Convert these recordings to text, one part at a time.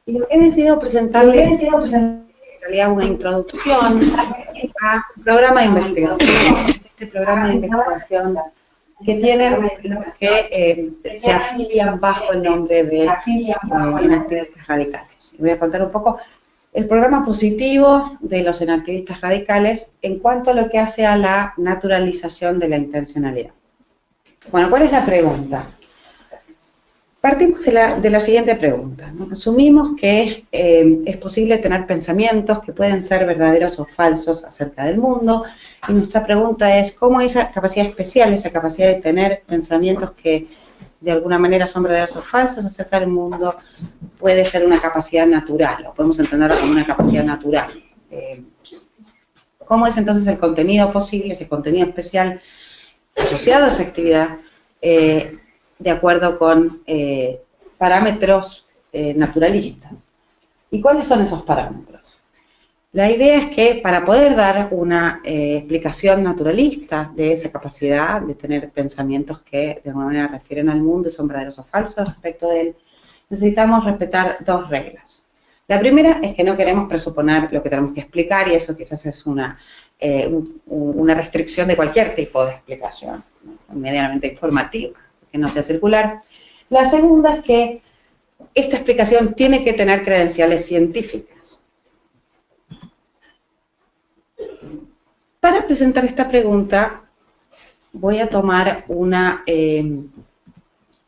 Y lo que he decidido presentarles es en realidad una introducción a un programa de investigación. Este programa de investigación que tienen los que se afilian bajo el nombre de enactivistas radicales. Voy a contar un poco el programa positivo de los enactivistas radicales en cuanto a lo que hace a la naturalización de la intencionalidad. Bueno, ¿cuál es la pregunta? Partimos de la siguiente pregunta, ¿no? Asumimos que es posible tener pensamientos que pueden ser verdaderos o falsos acerca del mundo, y nuestra pregunta es cómo esa capacidad especial, esa capacidad de tener pensamientos que de alguna manera son verdaderos o falsos acerca del mundo, puede ser una capacidad natural, o podemos entenderlo como una capacidad natural. ¿Cómo es entonces el contenido posible, ese contenido especial asociado a esa actividad, de acuerdo con parámetros naturalistas? ¿Y cuáles son esos parámetros? La idea es que para poder dar una explicación naturalista de esa capacidad de tener pensamientos que de alguna manera refieren al mundo y son verdaderos o falsos respecto de él, necesitamos respetar dos reglas. La primera es que no queremos presuponer lo que tenemos que explicar, y eso quizás es una restricción de cualquier tipo de explicación, ¿no? Medianamente informativa, que no sea circular. La segunda es que esta explicación tiene que tener credenciales científicas. Para presentar esta pregunta voy a tomar una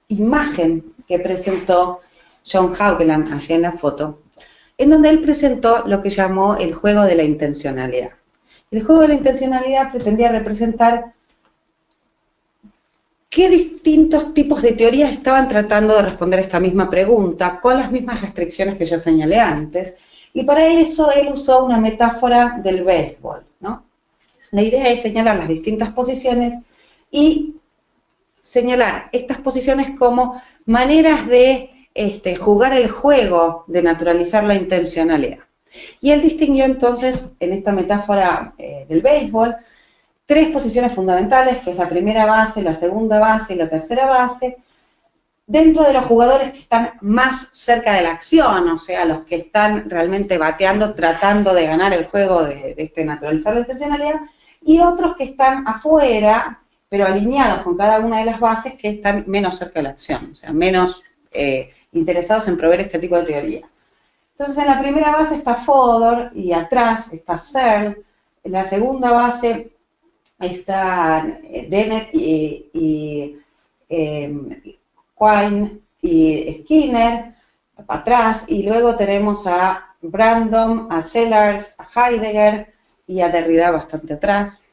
imagen que presentó John Haugland allí en la foto, en donde él presentó lo que llamó el juego de la intencionalidad. El juego de la intencionalidad pretendía representar qué distintos tipos de teorías estaban tratando de responder esta misma pregunta, con las mismas restricciones que yo señalé antes, y para eso él usó una metáfora del béisbol, ¿no? La idea es señalar las distintas posiciones y señalar estas posiciones como maneras de jugar el juego, de naturalizar la intencionalidad. Y él distinguió entonces, en esta metáfora del béisbol, tres posiciones fundamentales, que es la primera base, la segunda base y la tercera base, dentro de los jugadores que están más cerca de la acción, o sea, los que están realmente bateando, tratando de ganar el juego de naturalizar la intencionalidad, y otros que están afuera, pero alineados con cada una de las bases, que están menos cerca de la acción, o sea, menos interesados en proveer este tipo de teoría. Entonces, en la primera base está Fodor, y atrás está Searle. En la segunda base están Dennett y Quine y Skinner, para atrás, y luego tenemos a Brandom, a Sellars, a Heidegger y a Derrida bastante atrás.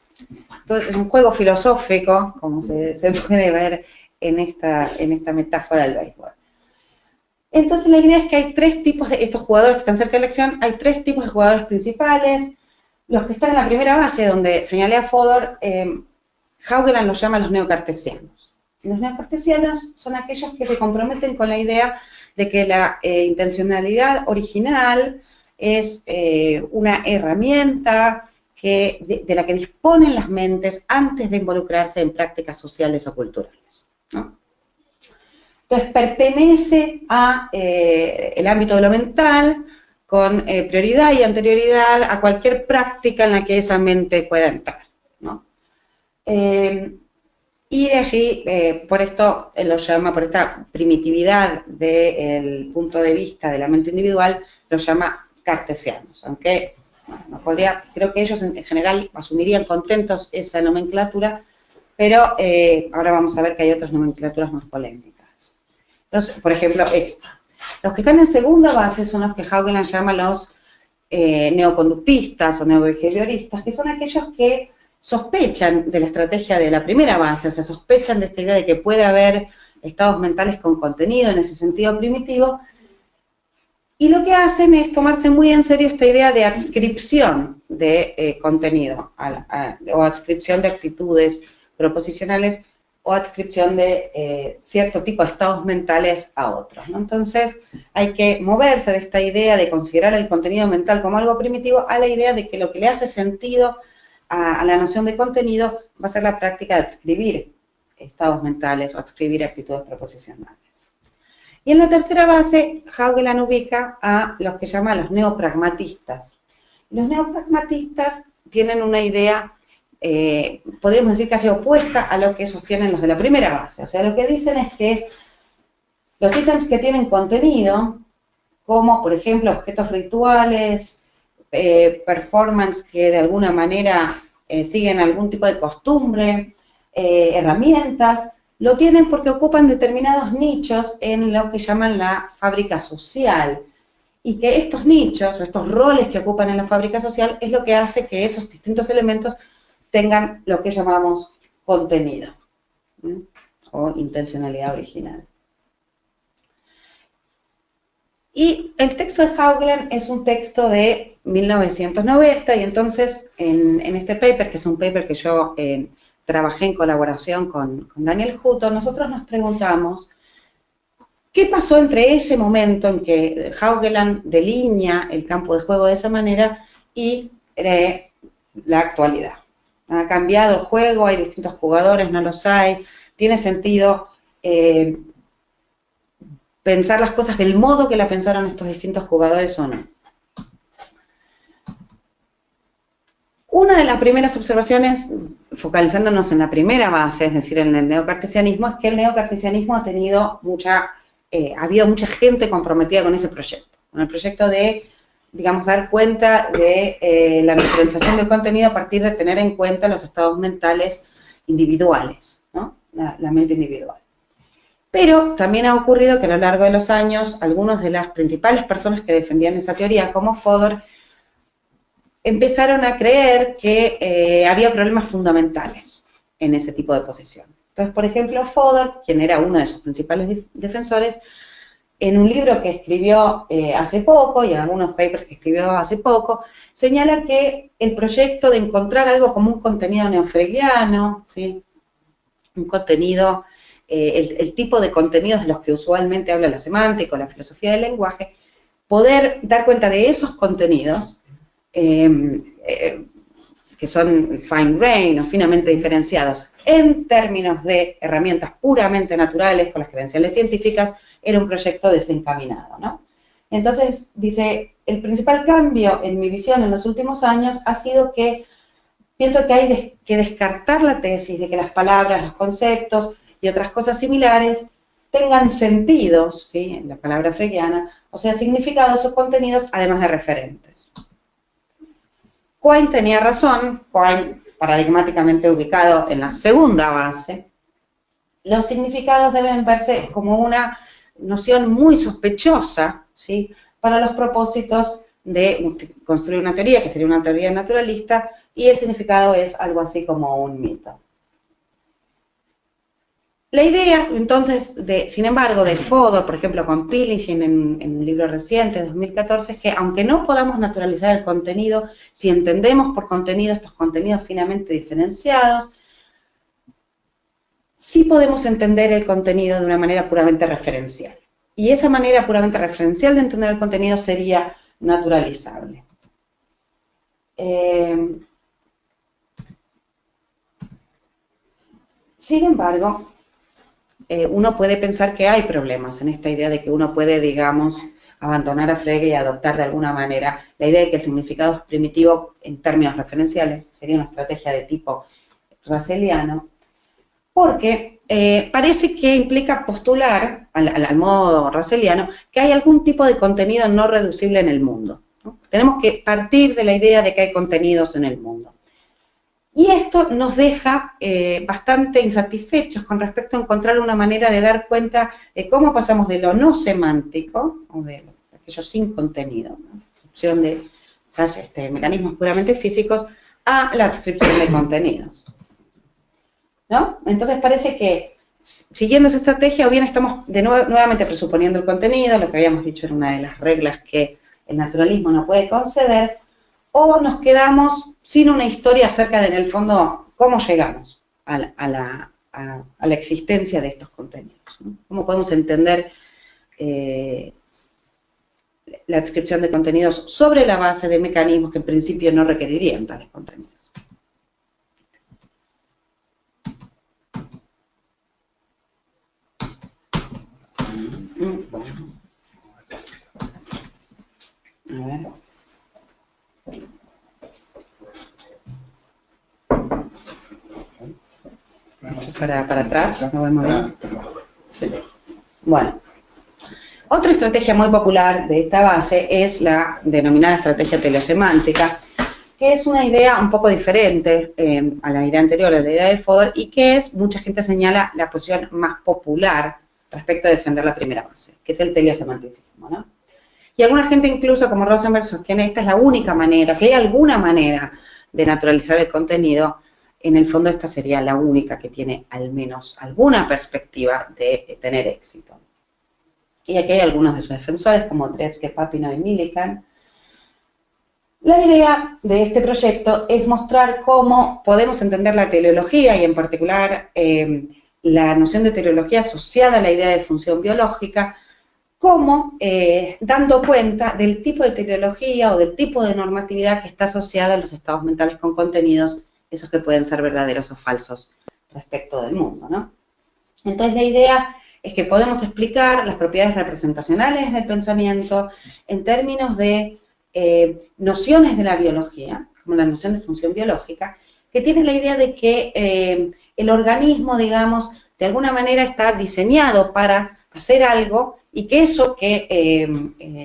Entonces es un juego filosófico, como se puede ver en esta metáfora del béisbol. Entonces la idea es que hay tres tipos de estos jugadores que están cerca de la acción, hay tres tipos de jugadores principales. Los que están en la primera base, donde señalé a Fodor, Haugland los llama los neocartesianos. Los neocartesianos son aquellos que se comprometen con la idea de que la intencionalidad original es una herramienta de la que disponen las mentes antes de involucrarse en prácticas sociales o culturales, ¿no? Entonces pertenece a el ámbito de lo mental, con prioridad y anterioridad a cualquier práctica en la que esa mente pueda entrar, ¿no? Y de allí, por esto lo llama, por esta primitividad del punto de vista de la mente individual, lo llama cartesianos, aunque no podría, creo que ellos en general asumirían contentos esa nomenclatura, pero ahora vamos a ver que hay otras nomenclaturas más polémicas. Entonces, por ejemplo, esta. Los que están en segunda base son los que Haugland llama los neoconductistas o neobehavioristas, que son aquellos que sospechan de la estrategia de la primera base, o sea, sospechan de esta idea de que puede haber estados mentales con contenido en ese sentido primitivo, y lo que hacen es tomarse muy en serio esta idea de adscripción de contenido, o adscripción de actitudes proposicionales, o adscripción de cierto tipo de estados mentales a otros, ¿no? Entonces, hay que moverse de esta idea de considerar el contenido mental como algo primitivo a la idea de que lo que le hace sentido a la noción de contenido va a ser la práctica de adscribir estados mentales o adscribir actitudes proposicionales. Y en la tercera base, Haugland ubica a los que llama los neopragmatistas. Los neopragmatistas tienen una idea, podríamos decir casi opuesta a lo que sostienen los de la primera base. O sea, lo que dicen es que los ítems que tienen contenido, como por ejemplo objetos rituales, performance que de alguna manera siguen algún tipo de costumbre, herramientas, lo tienen porque ocupan determinados nichos en lo que llaman la fábrica social. Y que estos nichos, o estos roles que ocupan en la fábrica social, es lo que hace que esos distintos elementos tengan lo que llamamos contenido, o intencionalidad original. Y el texto de Haugland es un texto de 1990, y entonces en este paper, que es un paper que yo trabajé en colaboración con Daniel Hutton, nosotros nos preguntamos qué pasó entre ese momento en que Haugland delinea el campo de juego de esa manera y la actualidad. ¿Ha cambiado el juego? ¿Hay distintos jugadores? ¿No los hay? ¿Tiene sentido pensar las cosas del modo que la pensaron estos distintos jugadores o no? Una de las primeras observaciones, focalizándonos en la primera base, es decir, en el neocartesianismo, es que el neocartesianismo ha tenido ha habido mucha gente comprometida con ese proyecto, con el proyecto de, digamos, dar cuenta de la naturalización del contenido a partir de tener en cuenta los estados mentales individuales, ¿no? La mente individual. Pero también ha ocurrido que a lo largo de los años, algunas de las principales personas que defendían esa teoría, como Fodor, empezaron a creer que había problemas fundamentales en ese tipo de posición. Entonces, por ejemplo, Fodor, quien era uno de sus principales defensores, en un libro que escribió hace poco, y en algunos papers que escribió hace poco, señala que el proyecto de encontrar algo como un contenido neofreudiano, ¿sí? Un contenido, el tipo de contenidos de los que usualmente habla la semántica o la filosofía del lenguaje, poder dar cuenta de esos contenidos, que son fine-grained o finamente diferenciados, en términos de herramientas puramente naturales con las credenciales científicas, era un proyecto desencaminado, ¿no? Entonces, dice, el principal cambio en mi visión en los últimos años ha sido que pienso que hay que descartar la tesis de que las palabras, los conceptos y otras cosas similares tengan sentidos, ¿sí? En la palabra freudiana, o sea, significados o contenidos además de referentes. Quine tenía razón, Quine paradigmáticamente ubicado en la segunda base. Los significados deben verse como una noción muy sospechosa, ¿sí? Para los propósitos de construir una teoría, que sería una teoría naturalista, y el significado es algo así como un mito. La idea, entonces, sin embargo, de Fodor, por ejemplo, con Piligian en un libro reciente, de 2014, es que aunque no podamos naturalizar el contenido, si entendemos por contenido estos contenidos finamente diferenciados, sí podemos entender el contenido de una manera puramente referencial. Y esa manera puramente referencial de entender el contenido sería naturalizable. Sin embargo, uno puede pensar que hay problemas en esta idea de que uno puede, digamos, abandonar a Frege y adoptar de alguna manera la idea de que el significado es primitivo en términos referenciales, sería una estrategia de tipo russelliano, porque parece que implica postular, al modo russelliano, que hay algún tipo de contenido no reducible en el mundo, ¿no? Tenemos que partir de la idea de que hay contenidos en el mundo. Y esto nos deja bastante insatisfechos con respecto a encontrar una manera de dar cuenta de cómo pasamos de lo no semántico, o de aquello sin contenido, ¿no? Opción de mecanismos puramente físicos, a la descripción de contenidos, ¿no? Entonces parece que, siguiendo esa estrategia, o bien estamos nuevamente presuponiendo el contenido, lo que habíamos dicho era una de las reglas que el naturalismo no puede conceder, o nos quedamos sin una historia acerca de, en el fondo, cómo llegamos a la existencia de estos contenidos, ¿no? Cómo podemos entender la descripción de contenidos sobre la base de mecanismos que en principio no requerirían tales contenidos. A ver. Para atrás, no vemos bien. Sí. Bueno. Otra estrategia muy popular de esta base es la denominada estrategia telesemántica, que es una idea un poco diferente a la idea anterior, a la idea de Fodor, y que es, mucha gente señala, la posición más popular respecto a defender la primera base, que es el telesemanticismo, ¿no? Y alguna gente incluso, como Rosenberg, sostiene que esta es la única manera, si hay alguna manera de naturalizar el contenido, en el fondo esta sería la única que tiene al menos alguna perspectiva de tener éxito. Y aquí hay algunos de sus defensores, como Treske, Papineau y Millikan. La idea de este proyecto es mostrar cómo podemos entender la teleología y en particular la noción de teleología asociada a la idea de función biológica, como dando cuenta del tipo de teleología o del tipo de normatividad que está asociada a los estados mentales con contenidos, esos que pueden ser verdaderos o falsos respecto del mundo, ¿no? Entonces la idea es que podemos explicar las propiedades representacionales del pensamiento en términos de nociones de la biología, como la noción de función biológica, que tiene la idea de que el organismo, digamos, de alguna manera está diseñado para hacer algo y que eso que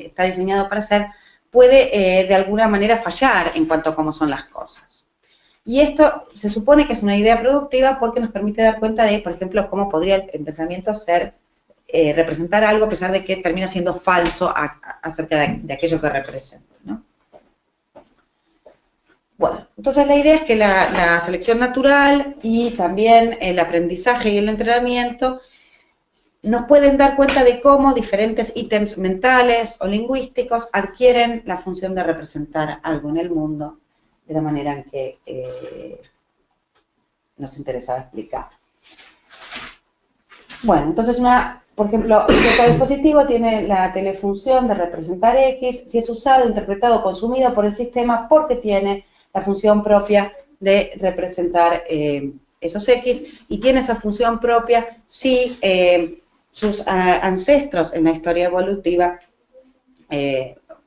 está diseñado para hacer puede de alguna manera fallar en cuanto a cómo son las cosas. Y esto se supone que es una idea productiva porque nos permite dar cuenta de, por ejemplo, cómo podría el pensamiento ser, representar algo a pesar de que termina siendo falso acerca de aquello que representa, ¿no? Bueno, entonces la idea es que la selección natural y también el aprendizaje y el entrenamiento nos pueden dar cuenta de cómo diferentes ítems mentales o lingüísticos adquieren la función de representar algo en el mundo de la manera en que nos interesaba explicar. Bueno, entonces por ejemplo, un cierto dispositivo tiene la telefunción de representar X si es usado, interpretado o consumido por el sistema porque tiene la función propia de representar esos X y tiene esa función propia si sus ancestros en la historia evolutiva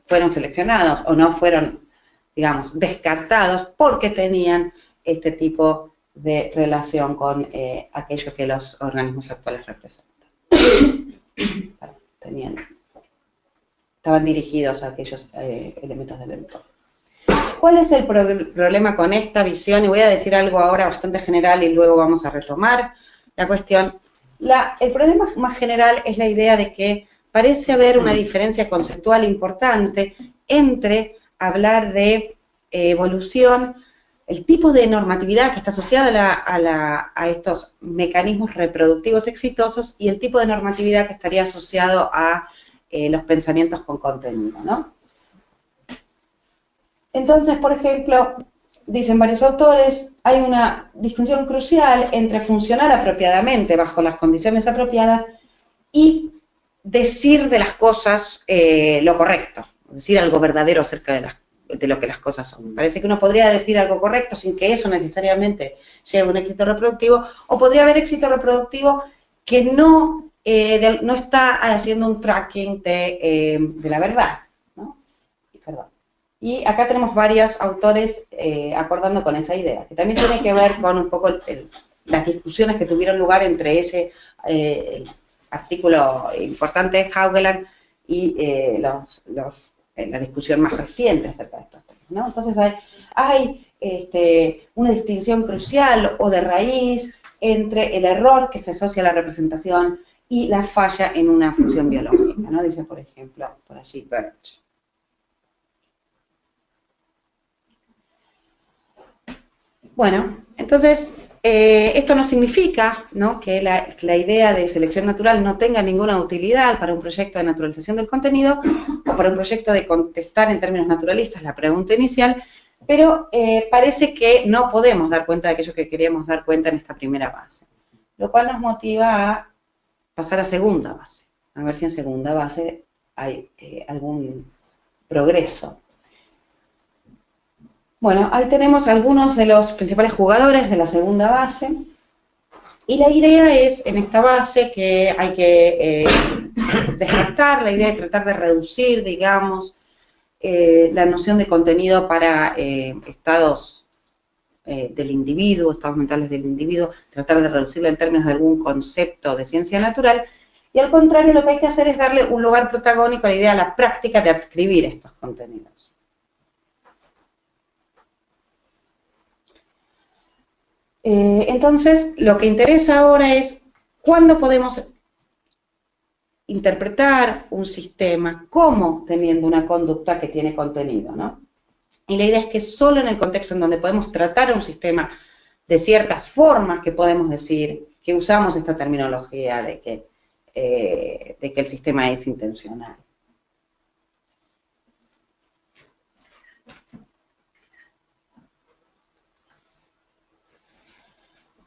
fueron seleccionados o no fueron, digamos, descartados porque tenían este tipo de relación con aquello que los organismos actuales representan. Estaban dirigidos a aquellos elementos del entorno. ¿Cuál es el problema con esta visión? Y voy a decir algo ahora bastante general y luego vamos a retomar la cuestión. El problema más general es la idea de que parece haber una diferencia conceptual importante entre hablar de evolución, el tipo de normatividad que está asociada a estos mecanismos reproductivos exitosos y el tipo de normatividad que estaría asociado a los pensamientos con contenido, ¿no? Entonces, por ejemplo, dicen varios autores, hay una distinción crucial entre funcionar apropiadamente bajo las condiciones apropiadas y decir de las cosas lo correcto, decir algo verdadero acerca de lo que las cosas son. Parece que uno podría decir algo correcto sin que eso necesariamente lleve a un éxito reproductivo, o podría haber éxito reproductivo que no está haciendo un tracking de la verdad, ¿no? Perdón. Y acá tenemos varios autores acordando con esa idea, que también tiene que ver con un poco las discusiones que tuvieron lugar entre ese artículo importante de Haugeland y la discusión más reciente acerca de estos temas, ¿no? Entonces hay una distinción crucial o de raíz entre el error que se asocia a la representación y la falla en una función biológica, ¿no? Dice, por ejemplo, por allí Birch. Bueno, entonces, esto no significa, ¿no?, que la idea de selección natural no tenga ninguna utilidad para un proyecto de naturalización del contenido o para un proyecto de contestar en términos naturalistas la pregunta inicial, pero parece que no podemos dar cuenta de aquello que queríamos dar cuenta en esta primera base, lo cual nos motiva a pasar a segunda base, a ver si en segunda base hay algún progreso. Bueno, ahí tenemos algunos de los principales jugadores de la segunda base, y la idea es, en esta base, que hay que descartar la idea de tratar de reducir, digamos, la noción de contenido para estados del individuo, estados mentales del individuo, tratar de reducirlo en términos de algún concepto de ciencia natural, y al contrario lo que hay que hacer es darle un lugar protagónico a la idea, a la práctica de adscribir estos contenidos. Entonces, lo que interesa ahora es cuándo podemos interpretar un sistema como teniendo una conducta que tiene contenido, ¿no? Y la idea es que solo en el contexto en donde podemos tratar a un sistema de ciertas formas que podemos decir que usamos esta terminología de que el sistema es intencional.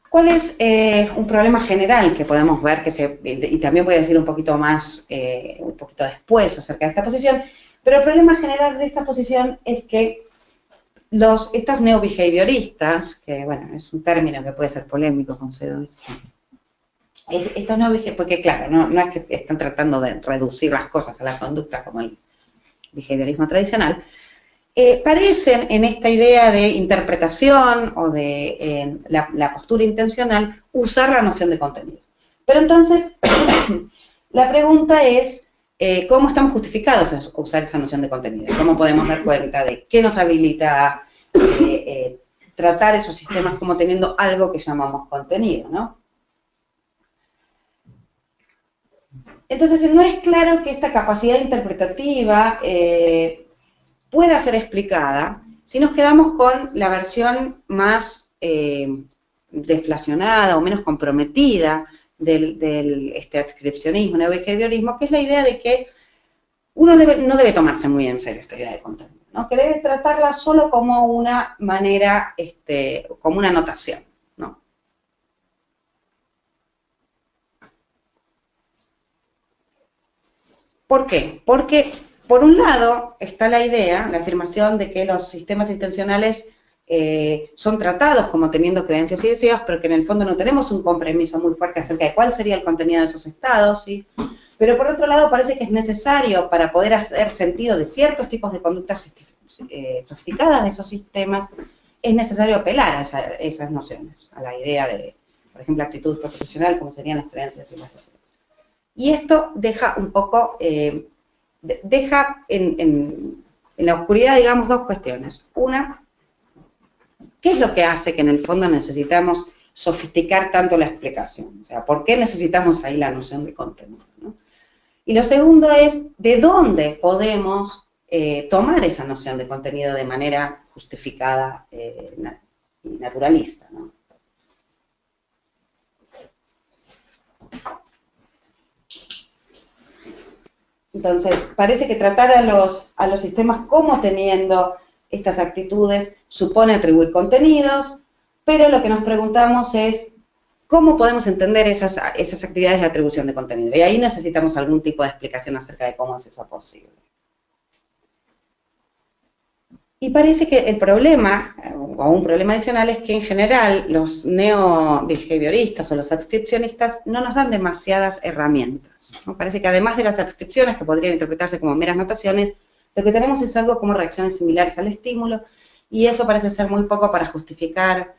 ¿Cuál es un problema general que podemos ver, y también voy a decir un poquito más, un poquito después acerca de esta posición, pero el problema general de esta posición es que estos neobehavioristas, que bueno, es un término que puede ser polémico con C2, estos neobehavioristas, porque claro, no es que están tratando de reducir las cosas a la conducta como el behaviorismo tradicional, parecen en esta idea de interpretación o de la postura intencional usar la noción de contenido. Pero entonces, la pregunta es, ¿cómo estamos justificados a usar esa noción de contenido? ¿Cómo podemos dar cuenta de qué nos habilita tratar esos sistemas como teniendo algo que llamamos contenido, ¿no? Entonces, no es claro que esta capacidad interpretativa pueda ser explicada si nos quedamos con la versión más deflacionada o menos comprometida del adscripcionismo, neobehaviorismo, que es la idea de que uno no debe tomarse muy en serio esta idea de contenido, ¿no? Que debe tratarla solo como una manera, como una notación, ¿no? ¿Por qué? Porque, por un lado, está la idea, la afirmación de que los sistemas intencionales son tratados como teniendo creencias y deseos, pero que en el fondo no tenemos un compromiso muy fuerte acerca de cuál sería el contenido de esos estados, ¿sí? Pero por otro lado parece que es necesario para poder hacer sentido de ciertos tipos de conductas sofisticadas de esos sistemas, es necesario apelar a esas nociones, a la idea de, por ejemplo, actitud proposicional, como serían las creencias y las deseos. Y esto deja un poco, deja en la oscuridad, digamos, dos cuestiones. Una, ¿qué es lo que hace que en el fondo necesitamos sofisticar tanto la explicación? O sea, ¿por qué necesitamos ahí la noción de contenido, ¿no? Y lo segundo es, ¿de dónde podemos tomar esa noción de contenido de manera justificada y naturalista, ¿no? Entonces, parece que tratar a los sistemas como teniendo estas actitudes supone atribuir contenidos, pero lo que nos preguntamos es cómo podemos entender esas actividades de atribución de contenido. Y ahí necesitamos algún tipo de explicación acerca de cómo es eso posible. Y parece que el problema, o un problema adicional, es que en general los neo-behavioristas o los adscripcionistas no nos dan demasiadas herramientas, ¿no? Parece que además de las adscripciones, que podrían interpretarse como meras notaciones, lo que tenemos es algo como reacciones similares al estímulo, y eso parece ser muy poco para justificar,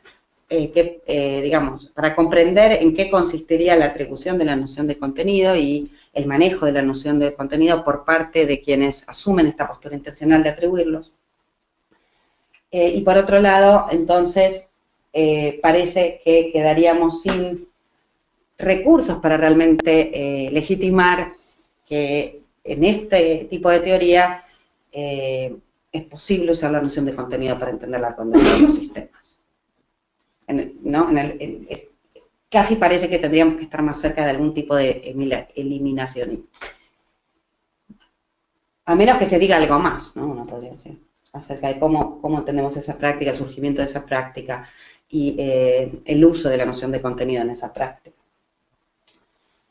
digamos, para comprender en qué consistiría la atribución de la noción de contenido y el manejo de la noción de contenido por parte de quienes asumen esta postura intencional de atribuirlos. Y por otro lado, entonces, parece que quedaríamos sin recursos para realmente legitimar que en este tipo de teoría es posible usar la noción de contenido para entender la conducta de los sistemas. ¿No? Casi parece que tendríamos que estar más cerca de algún tipo de eliminación. A menos que se diga algo más, ¿no? Uno podría decir, acerca de cómo entendemos esa práctica, el surgimiento de esa práctica y el uso de la noción de contenido en esa práctica.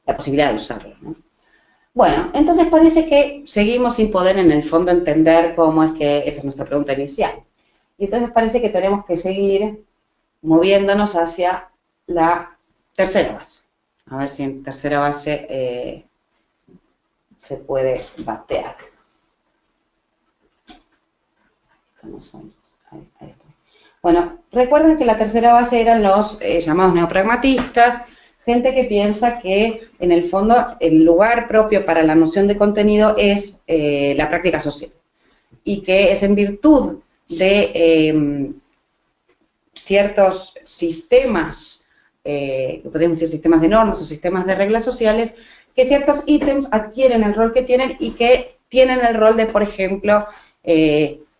La posibilidad de usarlo, ¿no? Bueno, entonces parece que seguimos sin poder en el fondo entender cómo es que, esa es nuestra pregunta inicial. Y entonces parece que tenemos que seguir moviéndonos hacia la tercera base. A ver si en tercera base se puede batear. Ahí está. Bueno, recuerden que la tercera base eran los llamados neopragmatistas, gente que piensa que, en el fondo, el lugar propio para la noción de contenido es la práctica social, y que es en virtud de ciertos sistemas, que podríamos decir sistemas de normas o sistemas de reglas sociales, que ciertos ítems adquieren el rol que tienen y que tienen el rol de, por ejemplo,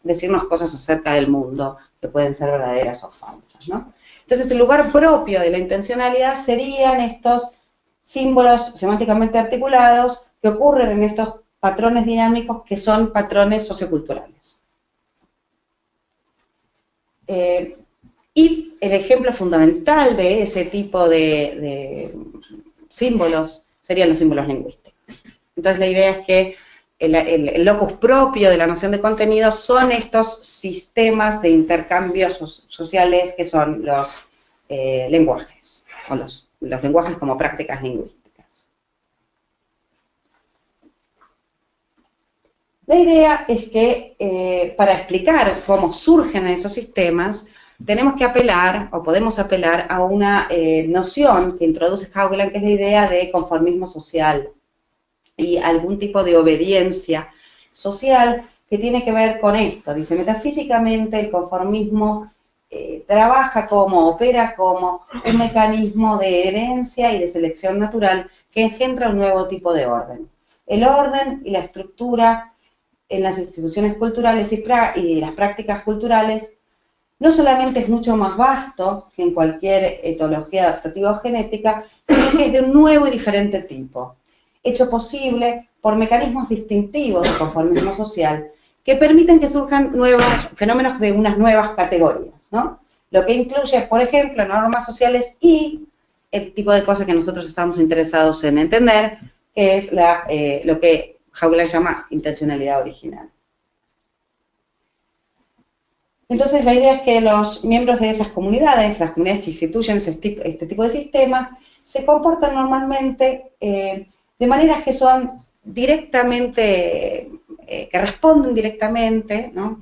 decirnos cosas acerca del mundo, que pueden ser verdaderas o falsas, ¿no? Entonces, el lugar propio de la intencionalidad serían estos símbolos semánticamente articulados que ocurren en estos patrones dinámicos que son patrones socioculturales. Y el ejemplo fundamental de ese tipo de símbolos serían los símbolos lingüísticos. Entonces, la idea es que el locus propio de la noción de contenido son estos sistemas de intercambios sociales que son los lenguajes, o los lenguajes como prácticas lingüísticas. La idea es que para explicar cómo surgen esos sistemas, tenemos que apelar, o podemos apelar, a una noción que introduce Haugland, que es la idea de conformismo social y algún tipo de obediencia social que tiene que ver con esto. Dice, metafísicamente el conformismo opera como un mecanismo de herencia y de selección natural que engendra un nuevo tipo de orden. El orden y la estructura en las instituciones culturales y las prácticas culturales no solamente es mucho más vasto que en cualquier etología adaptativa o genética, sino que es de un nuevo y diferente tipo, hecho posible por mecanismos distintivos de conformismo social que permiten que surjan nuevos fenómenos de unas nuevas categorías, ¿no? Lo que incluye, por ejemplo, normas sociales y el tipo de cosas que nosotros estamos interesados en entender, que es lo que Haugland llama intencionalidad original. Entonces, la idea es que los miembros de esas comunidades, las comunidades que instituyen este tipo de sistemas, se comportan normalmente de maneras que son directamente, que responden directamente, ¿no?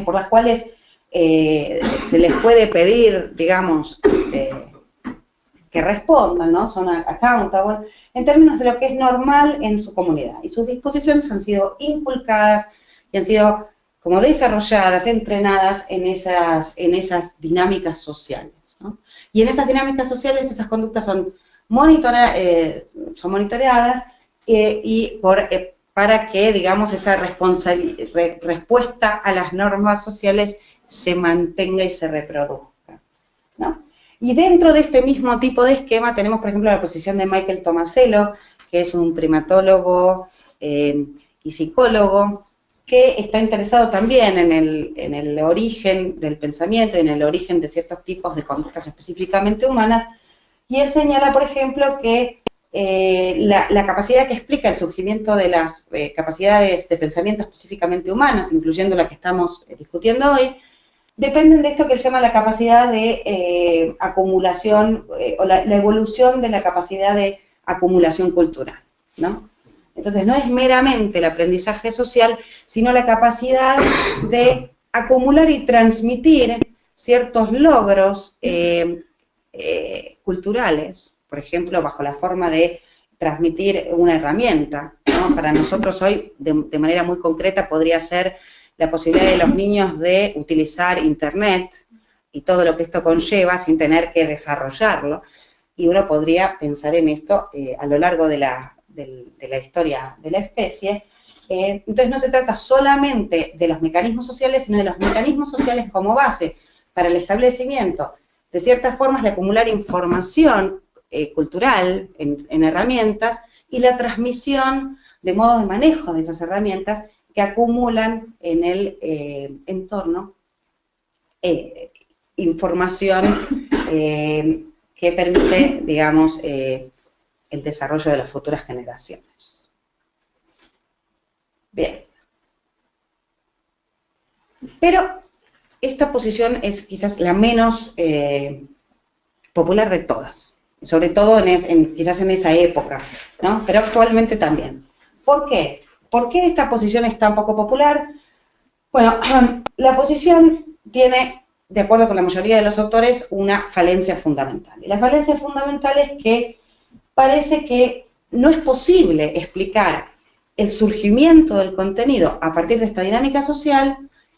Por las cuales se les puede pedir, digamos, que respondan, ¿no? Son accountable, en términos de lo que es normal en su comunidad. Y sus disposiciones han sido inculcadas y han sido como desarrolladas, entrenadas en esas dinámicas sociales, ¿no? Y en esas dinámicas sociales esas conductas son monitoreadas para que, digamos, esa respuesta a las normas sociales se mantenga y se reproduzca, ¿no? Y dentro de este mismo tipo de esquema tenemos, por ejemplo, la posición de Michael Tomasello, que es un primatólogo y psicólogo, que está interesado también en el origen del pensamiento, en el origen de ciertos tipos de conductas específicamente humanas, y él señala, por ejemplo, que la capacidad que explica el surgimiento de las capacidades de pensamiento específicamente humanas, incluyendo la que estamos discutiendo hoy, dependen de esto que se llama la capacidad de acumulación, o la evolución de la capacidad de acumulación cultural, ¿no? Entonces, no es meramente el aprendizaje social, sino la capacidad de acumular y transmitir ciertos logros culturales, por ejemplo, bajo la forma de transmitir una herramienta, ¿no? Para nosotros hoy, de manera muy concreta, podría ser la posibilidad de los niños de utilizar Internet y todo lo que esto conlleva sin tener que desarrollarlo, y uno podría pensar en esto a lo largo de la historia de la especie. Entonces no se trata solamente de los mecanismos sociales, sino de los mecanismos sociales como base para el establecimiento de ciertas formas de acumular información cultural en herramientas y la transmisión de modos de manejo de esas herramientas que acumulan en el entorno información que permite, digamos, el desarrollo de las futuras generaciones. Bien. Pero esta posición es quizás la menos popular de todas, sobre todo quizás en esa época, ¿no? Pero actualmente también. ¿Por qué? ¿Por qué esta posición es tan poco popular? Bueno, la posición tiene, de acuerdo con la mayoría de los autores, una falencia fundamental. Y la falencia fundamental es que parece que no es posible explicar el surgimiento del contenido a partir de esta dinámica social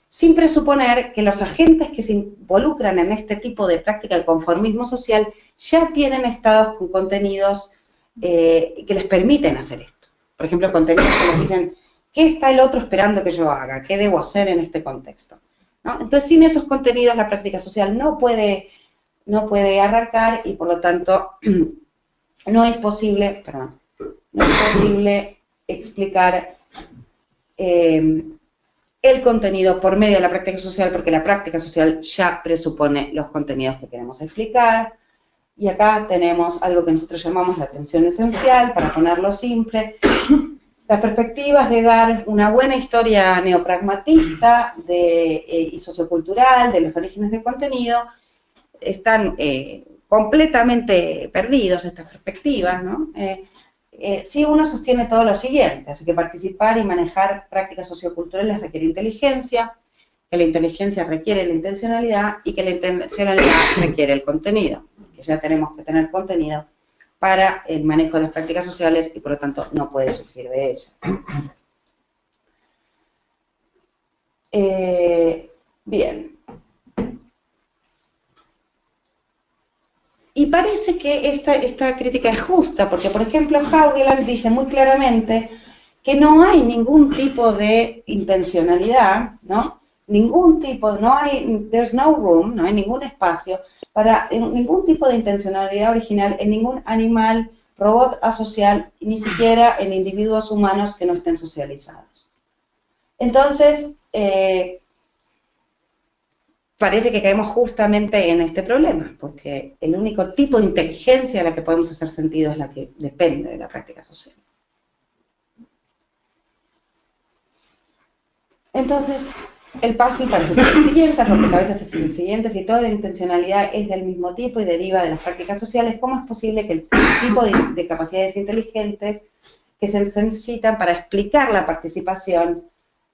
sin presuponer que los agentes que se involucran en este tipo de práctica de conformismo social ya tienen estados con contenidos que les permiten hacer esto. Por ejemplo, contenidos que les dicen, ¿qué está el otro esperando que yo haga? ¿Qué debo hacer en este contexto? ¿No? Entonces, sin esos contenidos, la práctica social no puede arrancar y, por lo tanto, no es posible explicar el contenido por medio de la práctica social, porque la práctica social ya presupone los contenidos que queremos explicar. Y acá tenemos algo que nosotros llamamos la atención esencial, para ponerlo simple. Las perspectivas de dar una buena historia neopragmatista y sociocultural de los orígenes del contenido están completamente perdidos, estas perspectivas, ¿no? Si uno sostiene todo lo siguiente, así que participar y manejar prácticas socioculturales requiere inteligencia, que la inteligencia requiere la intencionalidad y que la intencionalidad requiere el contenido, que ya tenemos que tener contenido para el manejo de las prácticas sociales y por lo tanto no puede surgir de ellas. Bien. Y parece que esta crítica es justa, porque por ejemplo Haugeland dice muy claramente que no hay ningún tipo de intencionalidad, ¿no? There's no room, no hay ningún espacio para ningún tipo de intencionalidad original en ningún animal, robot asocial, ni siquiera en individuos humanos que no estén socializados. Entonces, parece que caemos justamente en este problema, porque el único tipo de inteligencia a la que podemos hacer sentido es la que depende de la práctica social. Entonces, el puzzle parece ser el siguiente, el rompecabezas es el siguiente, si toda la intencionalidad es del mismo tipo y deriva de las prácticas sociales, ¿cómo es posible que el tipo de capacidades inteligentes que se necesitan para explicar la participación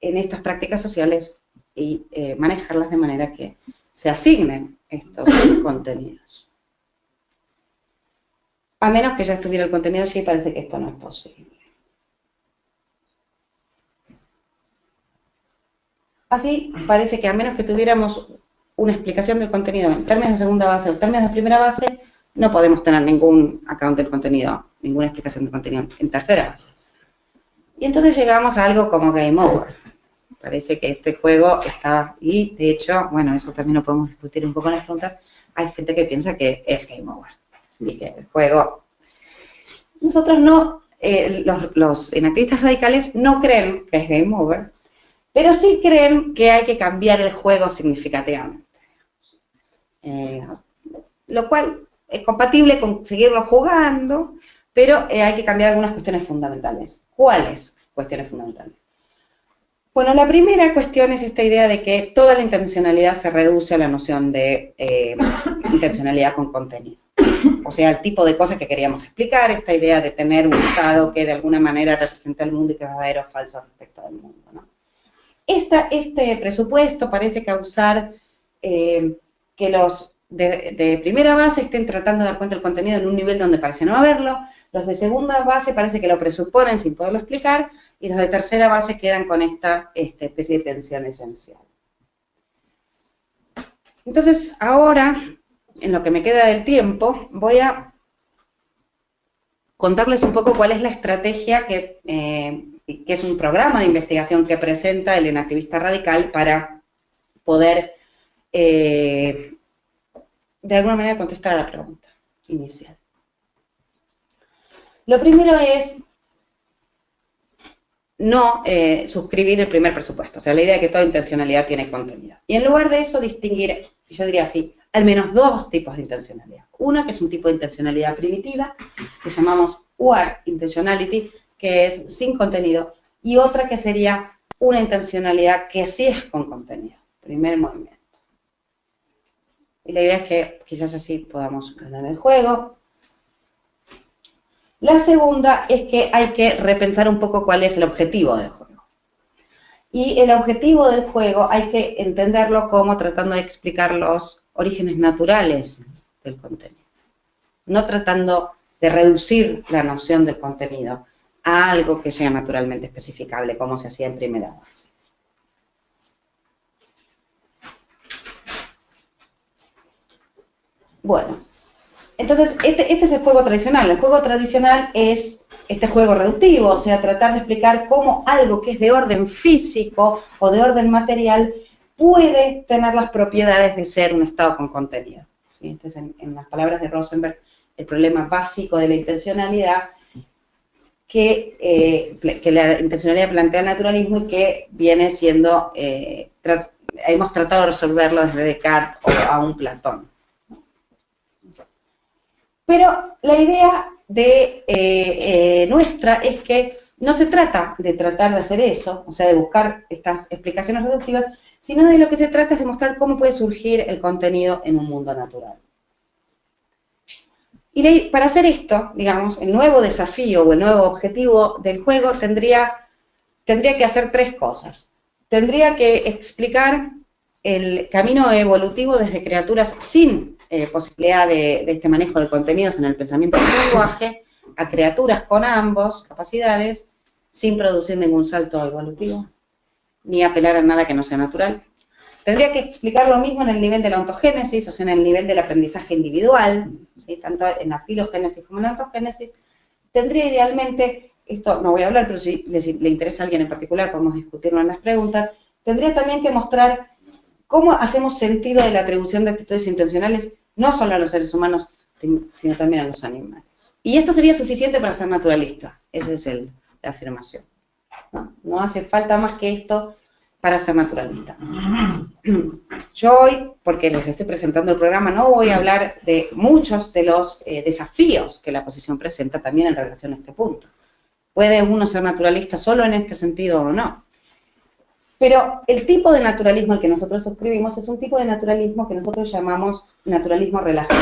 en estas prácticas sociales y manejarlas de manera que se asignen estos contenidos? A menos que ya estuviera el contenido allí, parece que esto no es posible. Así, parece que a menos que tuviéramos una explicación del contenido en términos de segunda base o en términos de primera base, no podemos tener ningún account del contenido, ninguna explicación del contenido en tercera base. Y entonces llegamos a algo como Game Over. Parece que este juego está, y de hecho, bueno, eso también lo podemos discutir un poco en las preguntas, hay gente que piensa que es Game Over, y que el juego... Nosotros no, los inactivistas radicales no creen que es Game Over, pero sí creen que hay que cambiar el juego significativamente. Lo cual es compatible con seguirlo jugando, pero hay que cambiar algunas cuestiones fundamentales. ¿Cuáles cuestiones fundamentales? Bueno, la primera cuestión es esta idea de que toda la intencionalidad se reduce a la noción de intencionalidad con contenido. O sea, el tipo de cosas que queríamos explicar, esta idea de tener un estado que de alguna manera representa el mundo y que es verdadero o falso respecto del mundo, ¿no? Este presupuesto parece causar que los de primera base estén tratando de dar cuenta del contenido en un nivel donde parece no haberlo, los de segunda base parece que lo presuponen sin poderlo explicar, y los de tercera base quedan con esta especie de tensión esencial. Entonces, ahora, en lo que me queda del tiempo, voy a contarles un poco cuál es la estrategia que es un programa de investigación que presenta el inactivista radical para poder, de alguna manera, contestar a la pregunta inicial. Lo primero es no suscribir el primer presupuesto, o sea, la idea de que toda intencionalidad tiene contenido. Y en lugar de eso, distinguir, yo diría así, al menos dos tipos de intencionalidad. Una que es un tipo de intencionalidad primitiva, que llamamos UAR intentionality, que es sin contenido, y otra que sería una intencionalidad que sí es con contenido, primer movimiento. Y la idea es que quizás así podamos ganar el juego. La segunda es que hay que repensar un poco cuál es el objetivo del juego. Y el objetivo del juego hay que entenderlo como tratando de explicar los orígenes naturales del contenido, no tratando de reducir la noción del contenido a algo que sea naturalmente especificable, como se hacía en primera base. Bueno, entonces este es el juego tradicional. El juego tradicional es este juego reductivo, o sea, tratar de explicar cómo algo que es de orden físico o de orden material puede tener las propiedades de ser un estado con contenido. ¿Sí? Este es, en las palabras de Rosenberg, el problema básico de la intencionalidad, que la intencionalidad plantea el naturalismo y que viene siendo, hemos tratado de resolverlo desde Descartes o aún Platón. Pero la idea de nuestra es que no se trata de tratar de hacer eso, o sea, de buscar estas explicaciones reductivas, sino de lo que se trata es de mostrar cómo puede surgir el contenido en un mundo natural. Y para hacer esto, digamos, el nuevo desafío o el nuevo objetivo del juego tendría que hacer tres cosas. Tendría que explicar el camino evolutivo desde criaturas sin posibilidad de este manejo de contenidos en el pensamiento del lenguaje, a criaturas con ambas capacidades, sin producir ningún salto evolutivo, ni apelar a nada que no sea natural. Tendría que explicar lo mismo en el nivel de la ontogénesis, o sea, en el nivel del aprendizaje individual, ¿sí? Tanto en la filogénesis como en la ontogénesis. Tendría idealmente, esto no voy a hablar, pero si le interesa a alguien en particular, podemos discutirlo en las preguntas, tendría también que mostrar cómo hacemos sentido de la atribución de actitudes intencionales, no solo a los seres humanos, sino también a los animales. Y esto sería suficiente para ser naturalista, esa es la afirmación. No hace falta más que esto para ser naturalista. Yo hoy, porque les estoy presentando el programa, no voy a hablar de muchos de los desafíos que la posición presenta también en relación a este punto. ¿Puede uno ser naturalista solo en este sentido o no? Pero el tipo de naturalismo al que nosotros suscribimos es un tipo de naturalismo que nosotros llamamos naturalismo relajado.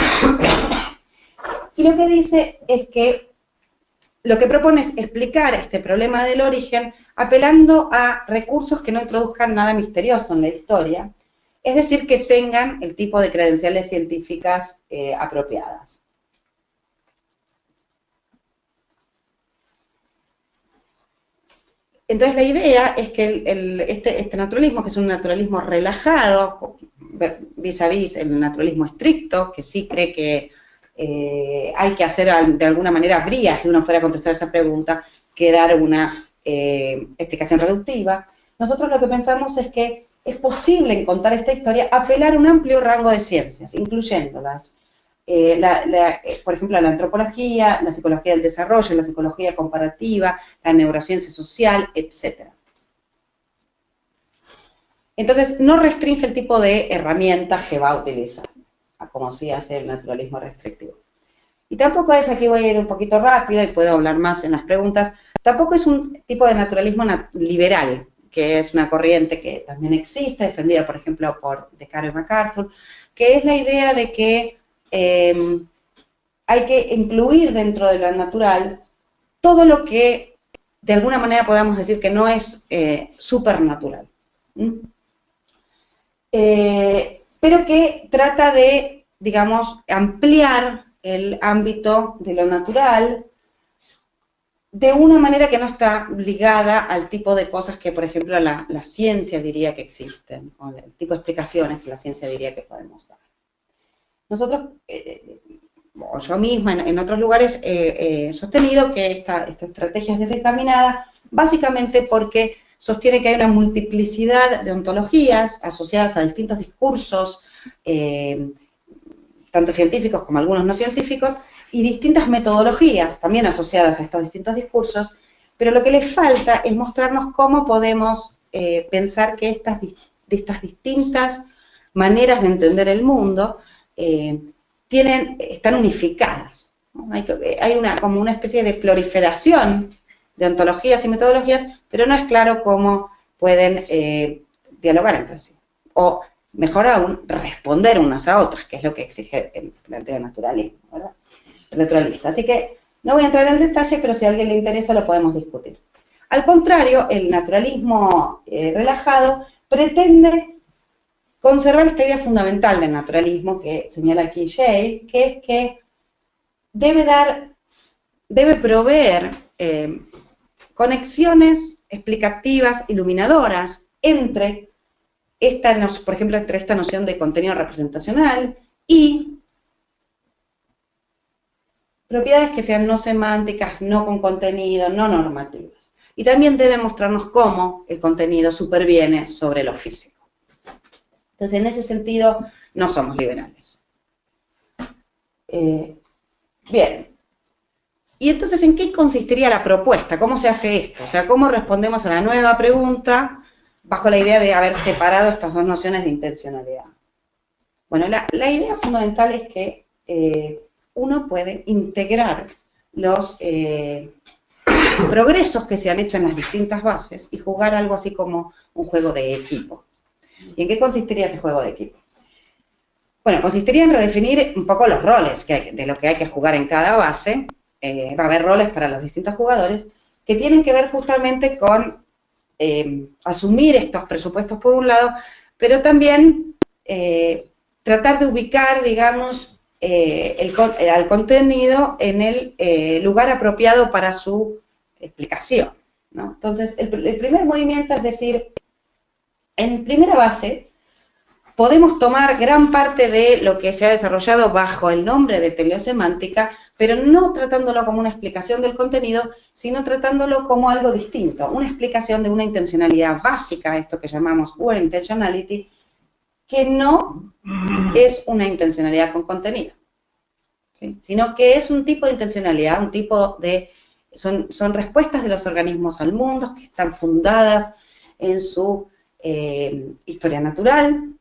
Y lo que dice es que lo que propone es explicar este problema del origen apelando a recursos que no introduzcan nada misterioso en la historia, es decir, que tengan el tipo de credenciales científicas apropiadas. Entonces la idea es que este naturalismo, que es un naturalismo relajado, vis a vis el naturalismo estricto, que sí cree que hay que hacer, de alguna manera, habría, si uno fuera a contestar esa pregunta, que dar una explicación reductiva. Nosotros lo que pensamos es que es posible en contar esta historia apelar a un amplio rango de ciencias, incluyéndolas, por ejemplo, la antropología, la psicología del desarrollo, la psicología comparativa, la neurociencia social, etc. Entonces, no restringe el tipo de herramientas que va a utilizar, como sí hace el naturalismo restrictivo. Y tampoco es, aquí voy a ir un poquito rápido y puedo hablar más en las preguntas, tampoco es un tipo de naturalismo liberal, que es una corriente que también existe, defendida, por ejemplo, por Descartes y MacArthur, que es la idea de que hay que incluir dentro de lo natural todo lo que de alguna manera podamos decir que no es supernatural. Pero que trata de, digamos, ampliar el ámbito de lo natural de una manera que no está ligada al tipo de cosas que, por ejemplo, la ciencia diría que existen, o el tipo de explicaciones que la ciencia diría que podemos dar. Nosotros, o yo misma en otros lugares, he sostenido que esta estrategia es desencaminada básicamente porque sostiene que hay una multiplicidad de ontologías asociadas a distintos discursos, tanto científicos como algunos no científicos, y distintas metodologías también asociadas a estos distintos discursos, pero lo que les falta es mostrarnos cómo podemos pensar que estas distintas maneras de entender el mundo están unificadas, ¿no? Hay como una especie de proliferación de ontologías y metodologías, pero no es claro cómo pueden dialogar entre sí, o mejor aún, responder unas a otras, que es lo que exige el planteo naturalismo, ¿verdad? El naturalista. Así que no voy a entrar en detalle, pero si a alguien le interesa lo podemos discutir. Al contrario, el naturalismo relajado pretende conservar esta idea fundamental del naturalismo que señala aquí Jay, que es que debe proveer conexiones explicativas, iluminadoras, entre por ejemplo, entre esta noción de contenido representacional y propiedades que sean no semánticas, no con contenido, no normativas. Y también debe mostrarnos cómo el contenido superviene sobre lo físico. Entonces, en ese sentido, no somos liberales. Bien. Y entonces, ¿en qué consistiría la propuesta? ¿Cómo se hace esto? O sea, ¿cómo respondemos a la nueva pregunta bajo la idea de haber separado estas dos nociones de intencionalidad? Bueno, la idea fundamental es que uno puede integrar los progresos que se han hecho en las distintas bases y jugar algo así como un juego de equipo. ¿Y en qué consistiría ese juego de equipo? Bueno, consistiría en redefinir un poco los roles de lo que hay que jugar en cada base. Va a haber roles para los distintos jugadores que tienen que ver justamente con asumir estos presupuestos por un lado, pero también tratar de ubicar, digamos, al contenido en el lugar apropiado para su explicación, ¿no? Entonces, el primer movimiento es decir, en primera base, podemos tomar gran parte de lo que se ha desarrollado bajo el nombre de teleosemántica, pero no tratándolo como una explicación del contenido, sino tratándolo como algo distinto, una explicación de una intencionalidad básica, esto que llamamos word intentionality, que no es una intencionalidad con contenido, ¿sí? Sino que es un tipo de intencionalidad, un tipo de... Son respuestas de los organismos al mundo que están fundadas en su historia natural,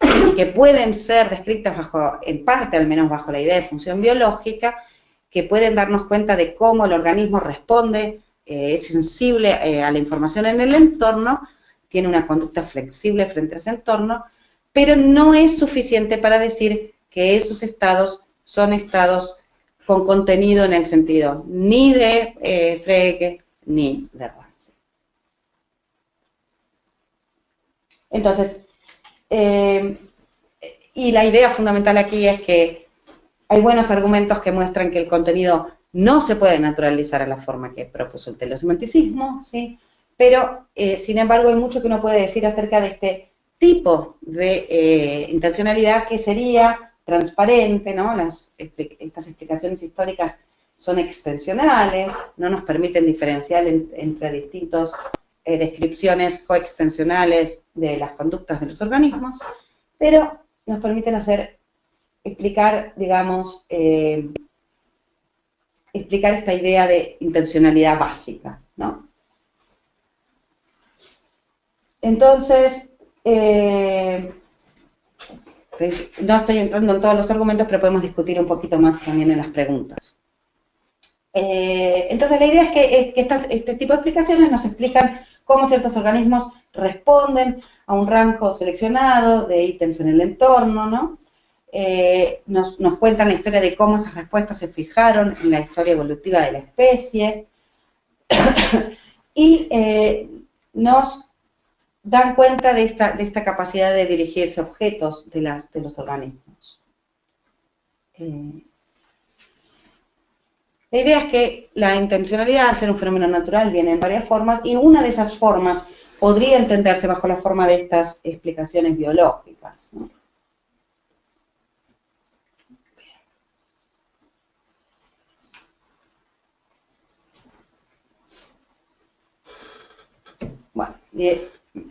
y que pueden ser descritas en parte al menos bajo la idea de función biológica, que pueden darnos cuenta de cómo el organismo responde, es sensible a la información en el entorno, tiene una conducta flexible frente a ese entorno, pero no es suficiente para decir que esos estados son estados con contenido en el sentido ni de Frege ni de Ramsey. Entonces, y la idea fundamental aquí es que hay buenos argumentos que muestran que el contenido no se puede naturalizar a la forma que propuso el teleosemanticismo, ¿sí? Pero, sin embargo, hay mucho que uno puede decir acerca de este tipo de intencionalidad que sería transparente, ¿no? Estas explicaciones históricas son extensionales, no nos permiten diferenciar entre distintas descripciones coextensionales de las conductas de los organismos, pero nos permiten explicar, digamos, explicar esta idea de intencionalidad básica, ¿no? Entonces, no estoy entrando en todos los argumentos, pero podemos discutir un poquito más también en las preguntas. Entonces, la idea es que este tipo de explicaciones nos explican cómo ciertos organismos responden a un rango seleccionado de ítems en el entorno, ¿no? Nos cuentan la historia de cómo esas respuestas se fijaron en la historia evolutiva de la especie y nos dan cuenta de esta capacidad de dirigirse a objetos de los organismos. La idea es que la intencionalidad, al ser un fenómeno natural, viene en varias formas, y una de esas formas podría entenderse bajo la forma de estas explicaciones biológicas, ¿no? Bueno,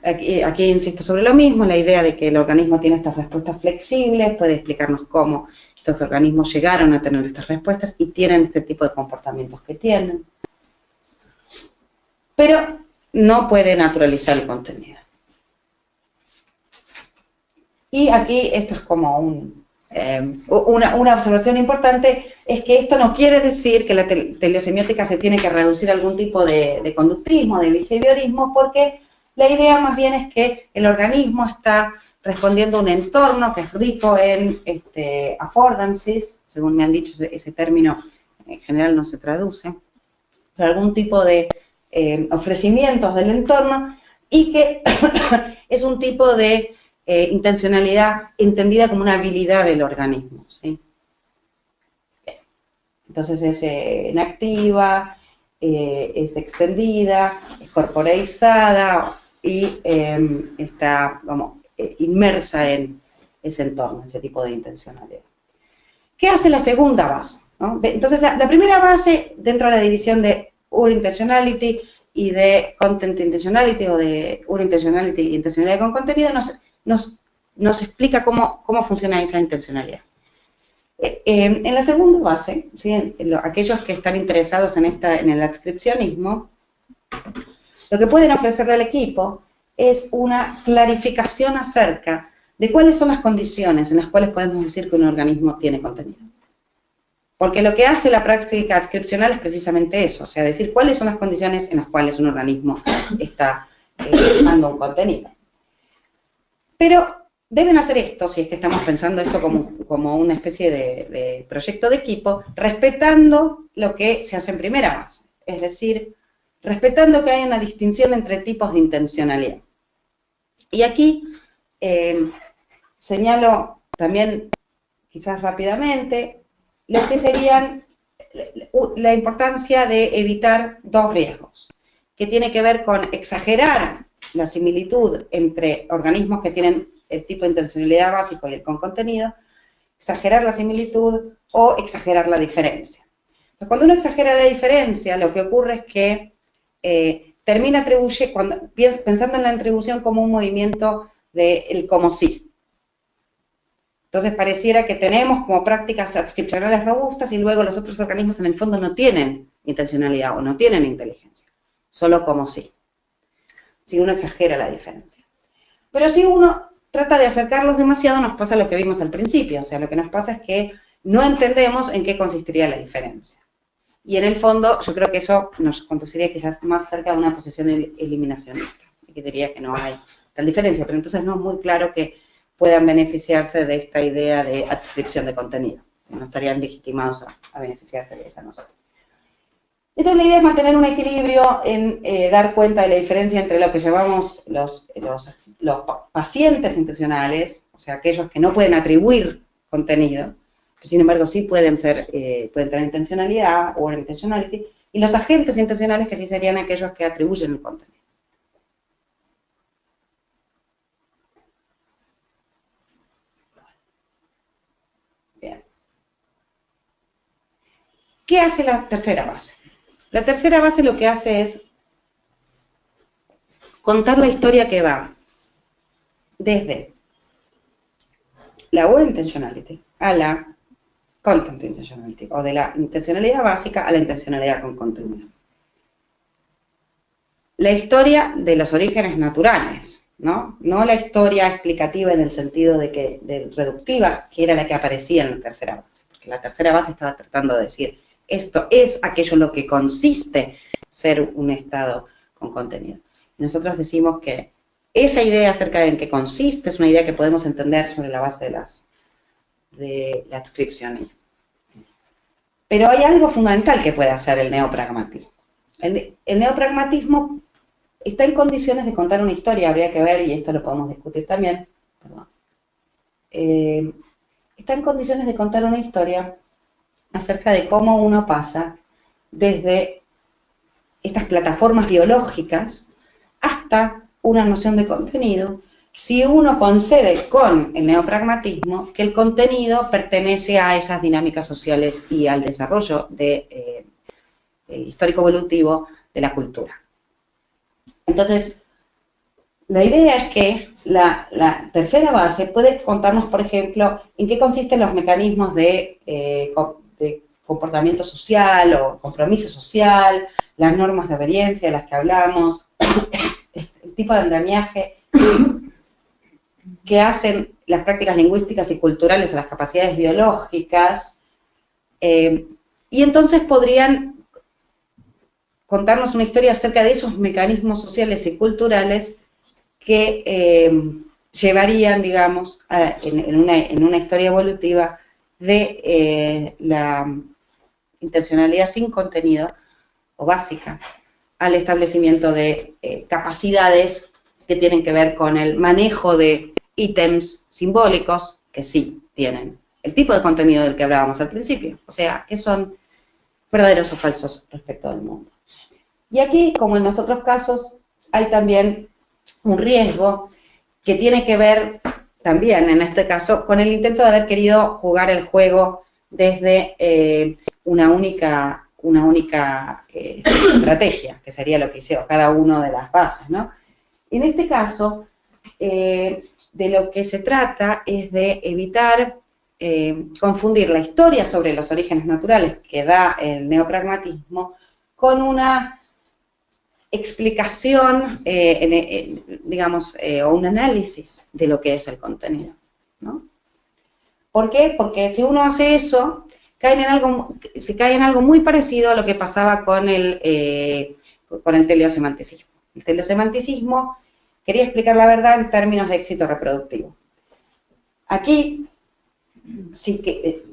aquí insisto sobre lo mismo, la idea de que el organismo tiene estas respuestas flexibles, puede explicarnos cómo estos organismos llegaron a tener estas respuestas y tienen este tipo de comportamientos que tienen. Pero no puede naturalizar el contenido. Y aquí esto es como una observación importante, es que esto no quiere decir que la teleosemiótica se tiene que reducir a algún tipo de conductismo, de behaviorismo, porque la idea más bien es que el organismo está respondiendo a un entorno que es rico en affordances, según me han dicho, ese término en general no se traduce, pero algún tipo de ofrecimientos del entorno y que es un tipo de intencionalidad entendida como una habilidad del organismo, ¿sí? Entonces es inactiva, es extendida, es corporeizada y está como inmersa en ese entorno, ese tipo de intencionalidad. ¿Qué hace la segunda base? ¿No? Entonces la primera base dentro de la división de Ur-Intentionality y de Content Intentionality o de Ur-Intentionality y intencionalidad con contenido nos explica cómo funciona esa intencionalidad. En la segunda base, ¿sí? Aquellos que están interesados en el adscripcionismo, lo que pueden ofrecerle al equipo es una clarificación acerca de cuáles son las condiciones en las cuales podemos decir que un organismo tiene contenido. Porque lo que hace la práctica adscripcional es precisamente eso, o sea, decir cuáles son las condiciones en las cuales un organismo está dando un contenido. Pero deben hacer esto, si es que estamos pensando esto como una especie de proyecto de equipo, respetando lo que se hace en primera base, es decir, respetando que hay una distinción entre tipos de intencionalidad. Y aquí señalo también, quizás rápidamente, lo que serían la importancia de evitar dos riesgos, que tiene que ver con exagerar la similitud entre organismos que tienen el tipo de intencionalidad básico y el con contenido, exagerar la similitud o exagerar la diferencia. Pues cuando uno exagera la diferencia, lo que ocurre es que pensando en la atribución como un movimiento del como sí. Entonces pareciera que tenemos como prácticas adscripcionales robustas y luego los otros organismos en el fondo no tienen intencionalidad o no tienen inteligencia, solo como sí. Si uno exagera la diferencia. Pero si uno trata de acercarlos demasiado, nos pasa lo que vimos al principio, o sea, lo que nos pasa es que no entendemos en qué consistiría la diferencia. Y en el fondo, yo creo que eso nos conduciría quizás más cerca de una posición eliminacionista, que diría que no hay tal diferencia, pero entonces no es muy claro que puedan beneficiarse de esta idea de adscripción de contenido, que no estarían legitimados a beneficiarse de esa noción. Entonces la idea es mantener un equilibrio en dar cuenta de la diferencia entre lo que llamamos los pacientes intencionales, o sea, aquellos que no pueden atribuir contenido, que sin embargo sí pueden tener intencionalidad o intentionality, y los agentes intencionales que sí serían aquellos que atribuyen el contenido. Bien. ¿Qué hace la tercera base? La tercera base lo que hace es contar la historia que va desde la Ur Intentionality a la Content Intentionality, o de la intencionalidad básica a la intencionalidad con contenido. La historia de los orígenes naturales, ¿no? No la historia explicativa en el sentido de reductiva, que era la que aparecía en la tercera base, porque la tercera base estaba tratando de decir, esto es aquello en lo que consiste ser un estado con contenido. Y nosotros decimos que esa idea acerca de en qué consiste es una idea que podemos entender sobre la base de la adscripción. Pero hay algo fundamental que puede hacer el neopragmatismo. El neopragmatismo está en condiciones de contar una historia, habría que ver, y esto lo podemos discutir también, está en condiciones de contar una historia acerca de cómo uno pasa desde estas plataformas biológicas hasta una noción de contenido, si uno concede con el neopragmatismo que el contenido pertenece a esas dinámicas sociales y al desarrollo histórico-evolutivo de la cultura. Entonces, la idea es que la tercera base puede contarnos, por ejemplo, en qué consisten los mecanismos de comportamiento social o compromiso social, las normas de obediencia de las que hablamos, el tipo de andamiaje que hacen las prácticas lingüísticas y culturales a las capacidades biológicas, y entonces podrían contarnos una historia acerca de esos mecanismos sociales y culturales que llevarían, digamos, en una historia evolutiva de la intencionalidad sin contenido, o básica, al establecimiento de capacidades que tienen que ver con el manejo de ítems simbólicos, que sí tienen el tipo de contenido del que hablábamos al principio, o sea, que son verdaderos o falsos respecto del mundo. Y aquí, como en los otros casos, hay también un riesgo que tiene que ver también, en este caso, con el intento de haber querido jugar el juego desde una única estrategia, que sería lo que hizo cada una de las bases, ¿no? En este caso, de lo que se trata es de evitar confundir la historia sobre los orígenes naturales que da el neopragmatismo con una explicación, digamos, o un análisis de lo que es el contenido, ¿no? ¿Por qué? Porque si uno hace eso, se cae en algo muy parecido a lo que pasaba con el teleosemanticismo. El teleosemanticismo quería explicar la verdad en términos de éxito reproductivo. Aquí sí que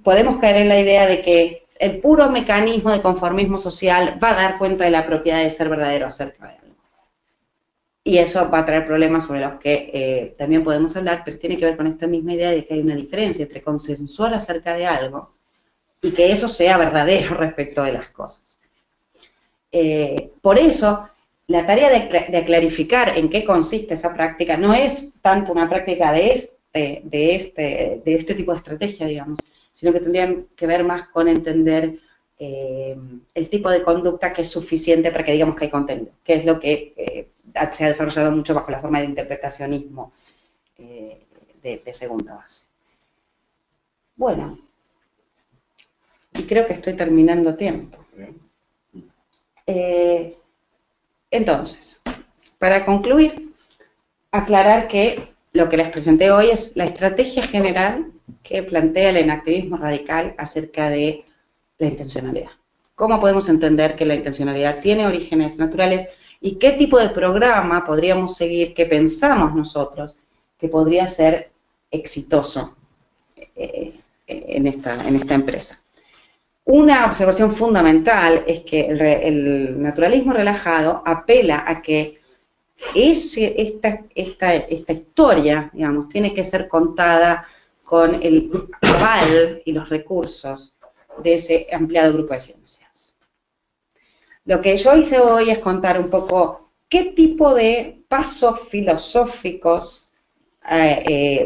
podemos caer en la idea de que el puro mecanismo de conformismo social va a dar cuenta de la propiedad de ser verdadero acerca de algo. Y eso va a traer problemas sobre los que también podemos hablar, pero tiene que ver con esta misma idea de que hay una diferencia entre consensuar acerca de algo y que eso sea verdadero respecto de las cosas. Por eso, la tarea de clarificar en qué consiste esa práctica no es tanto una práctica de este tipo de estrategia, digamos, sino que tendría que ver más con entender el tipo de conducta que es suficiente para que digamos que hay contenido, que es lo que se ha desarrollado mucho bajo la forma de interpretacionismo de segunda base. Bueno, y creo que estoy terminando tiempo. Entonces, para concluir, aclarar que lo que les presenté hoy es la estrategia general que plantea el enactivismo radical acerca de la intencionalidad. ¿Cómo podemos entender que la intencionalidad tiene orígenes naturales y qué tipo de programa podríamos seguir, que pensamos nosotros que podría ser exitoso en esta empresa? Una observación fundamental es que el naturalismo relajado apela a que esta historia, digamos, tiene que ser contada con el aval y los recursos de ese ampliado grupo de ciencias. Lo que yo hice hoy es contar un poco qué tipo de pasos filosóficos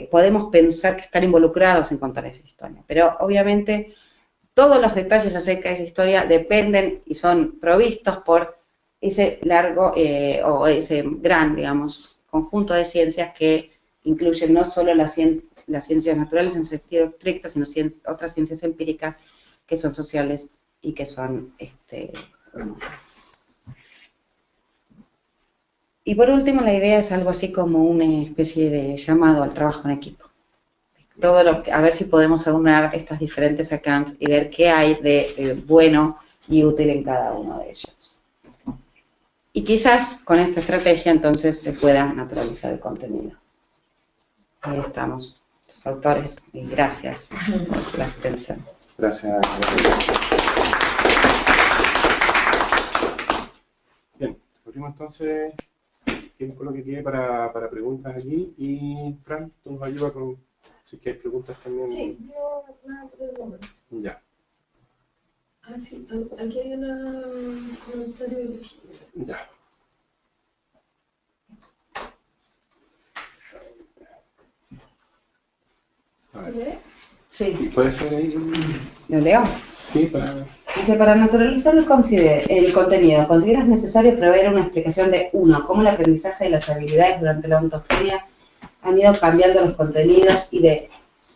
podemos pensar que están involucrados en contar esa historia. Pero obviamente todos los detalles acerca de esa historia dependen y son provistos por ese largo o ese gran, digamos, conjunto de ciencias que incluyen no solo las ciencias naturales en sentido estricto, sino otras ciencias empíricas que son sociales y que son Y por último, la idea es algo así como una especie de llamado al trabajo en equipo. A ver si podemos aunar estas diferentes accounts y ver qué hay de bueno y útil en cada uno de ellos. Y quizás con esta estrategia entonces se pueda naturalizar el contenido. Ahí estamos, los autores, y gracias por la atención. Gracias. Bien, abrimos entonces tiempo lo que quede para preguntas aquí. Y Fran, tú nos ayudas con si es que hay preguntas también. Sí, yo una pregunta. Ya. Ah, sí, aquí hay un comentario de Ya. ¿Se ve? Sí. ¿Puedes ver ahí? ¿Lo leo? Sí, para... Dice, para naturalizar el contenido, ¿consideras necesario prever una explicación de, 1, cómo el aprendizaje de las habilidades durante la ontogenia han ido cambiando los contenidos, y de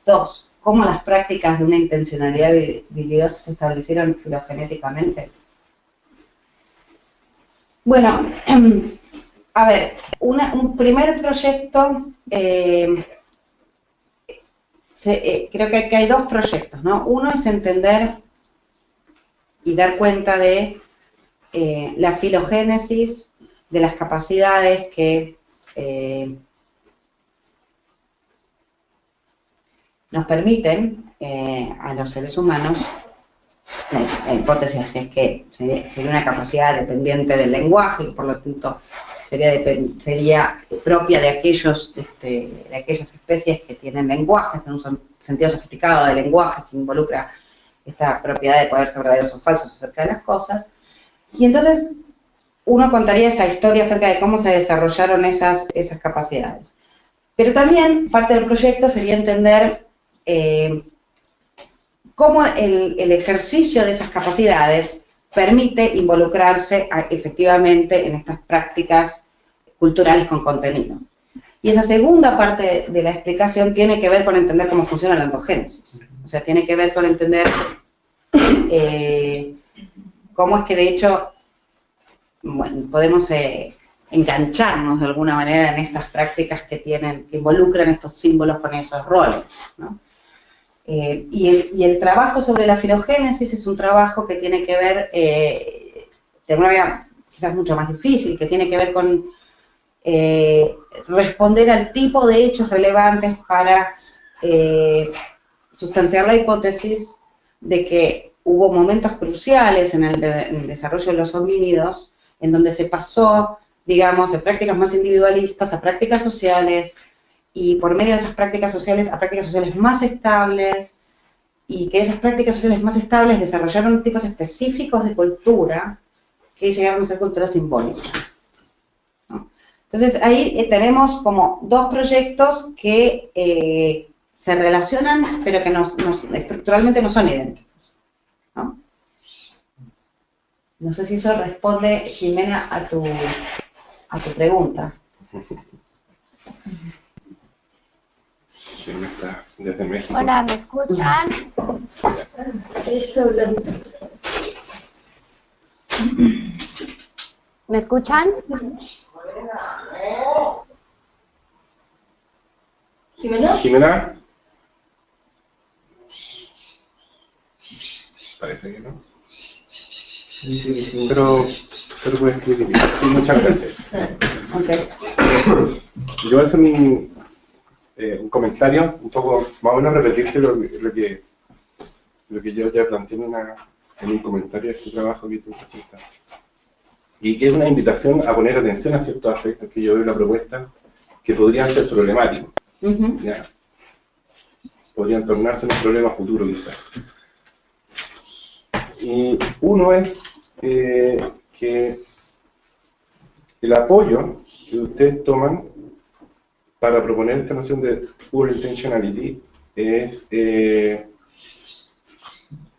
2, cómo las prácticas de una intencionalidad habilidosa se establecieron filogenéticamente? Bueno, a ver, un primer proyecto, creo que hay dos proyectos, ¿no? Uno es entender y dar cuenta de la filogénesis de las capacidades que nos permiten a los seres humanos la hipótesis es que sería una capacidad dependiente del lenguaje y por lo tanto sería propia de aquellas especies que tienen lenguajes en un sentido sofisticado del lenguaje que involucra esta propiedad de poder ser verdaderos o falsos acerca de las cosas. Y entonces uno contaría esa historia acerca de cómo se desarrollaron esas capacidades. Pero también parte del proyecto sería entender cómo el ejercicio de esas capacidades permite involucrarse efectivamente en estas prácticas culturales con contenido. Y esa segunda parte de la explicación tiene que ver con entender cómo funciona la ontogénesis. O sea, tiene que ver con entender cómo es que de hecho podemos engancharnos de alguna manera en estas prácticas que involucran estos símbolos con esos roles, ¿no? Y el trabajo sobre la filogénesis es un trabajo que tiene que ver, de una manera quizás mucho más difícil, que tiene que ver con responder al tipo de hechos relevantes para sustanciar la hipótesis de que hubo momentos cruciales en el desarrollo de los homínidos en donde se pasó, digamos, de prácticas más individualistas a prácticas sociales, y por medio de esas prácticas sociales a prácticas sociales más estables, y que esas prácticas sociales más estables desarrollaron tipos específicos de cultura que llegaron a ser culturas simbólicas, ¿no? Entonces ahí tenemos como dos proyectos que se relacionan, pero que estructuralmente no son idénticos, ¿no? No sé si eso responde, Jimena, a tu pregunta. Desde México. Hola, ¿me escuchan? ¿Me escuchan? ¿Jimena? ¿Jimena? Parece que no. Sí, pero puedes escribir. Sí, muchas gracias. Okay. Yo voy a hacer un comentario, un poco, más o menos repetirte lo que yo ya planteé en un comentario de este trabajo que tú presentaste. Y que es una invitación a poner atención a ciertos aspectos que yo veo en la propuesta que podrían ser problemáticos. ¿Ya? Podrían tornarse en un problema futuro quizás. Y uno es que el apoyo que ustedes toman para proponer esta noción de pure intentionality es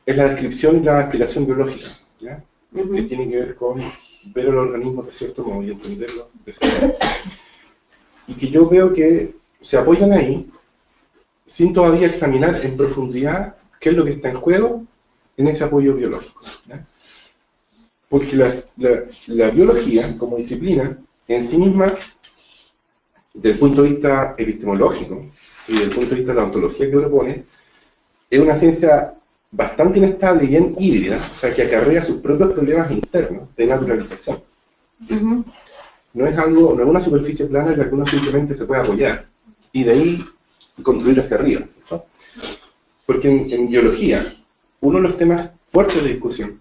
la descripción y la explicación biológica, ¿ya? Que tiene que ver con ver el organismo de cierto modo y entenderlo de cierto modo. Y que yo veo que se apoyan ahí sin todavía examinar en profundidad qué es lo que está en juego en ese apoyo biológico, ¿ya? Porque la biología como disciplina en sí misma, desde el punto de vista epistemológico y desde el punto de vista de la ontología que propone, es una ciencia bastante inestable y bien híbrida, o sea, que acarrea sus propios problemas internos de naturalización. No es una superficie plana en la que uno simplemente se puede apoyar y de ahí construir hacia arriba, ¿cierto? Porque en biología, uno de los temas fuertes de discusión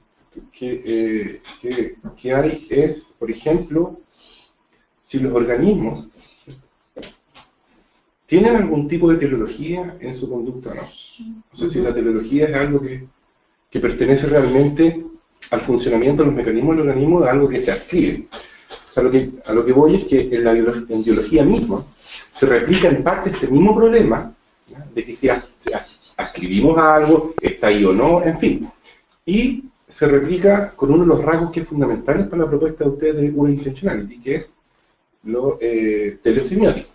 que hay es, por ejemplo, si los organismos tienen algún tipo de teleología en su conducta o no. O sea, si la teleología es algo que pertenece realmente al funcionamiento de los mecanismos del organismo, de algo que se adscribe. O sea, a lo que voy es que en biología misma se replica en parte este mismo problema, ¿ya? De que si ascribimos a algo, está ahí o no, en fin. Y se replica con uno de los rasgos que es fundamentales para la propuesta de ustedes de pure intentionality, que es lo telesemiótico.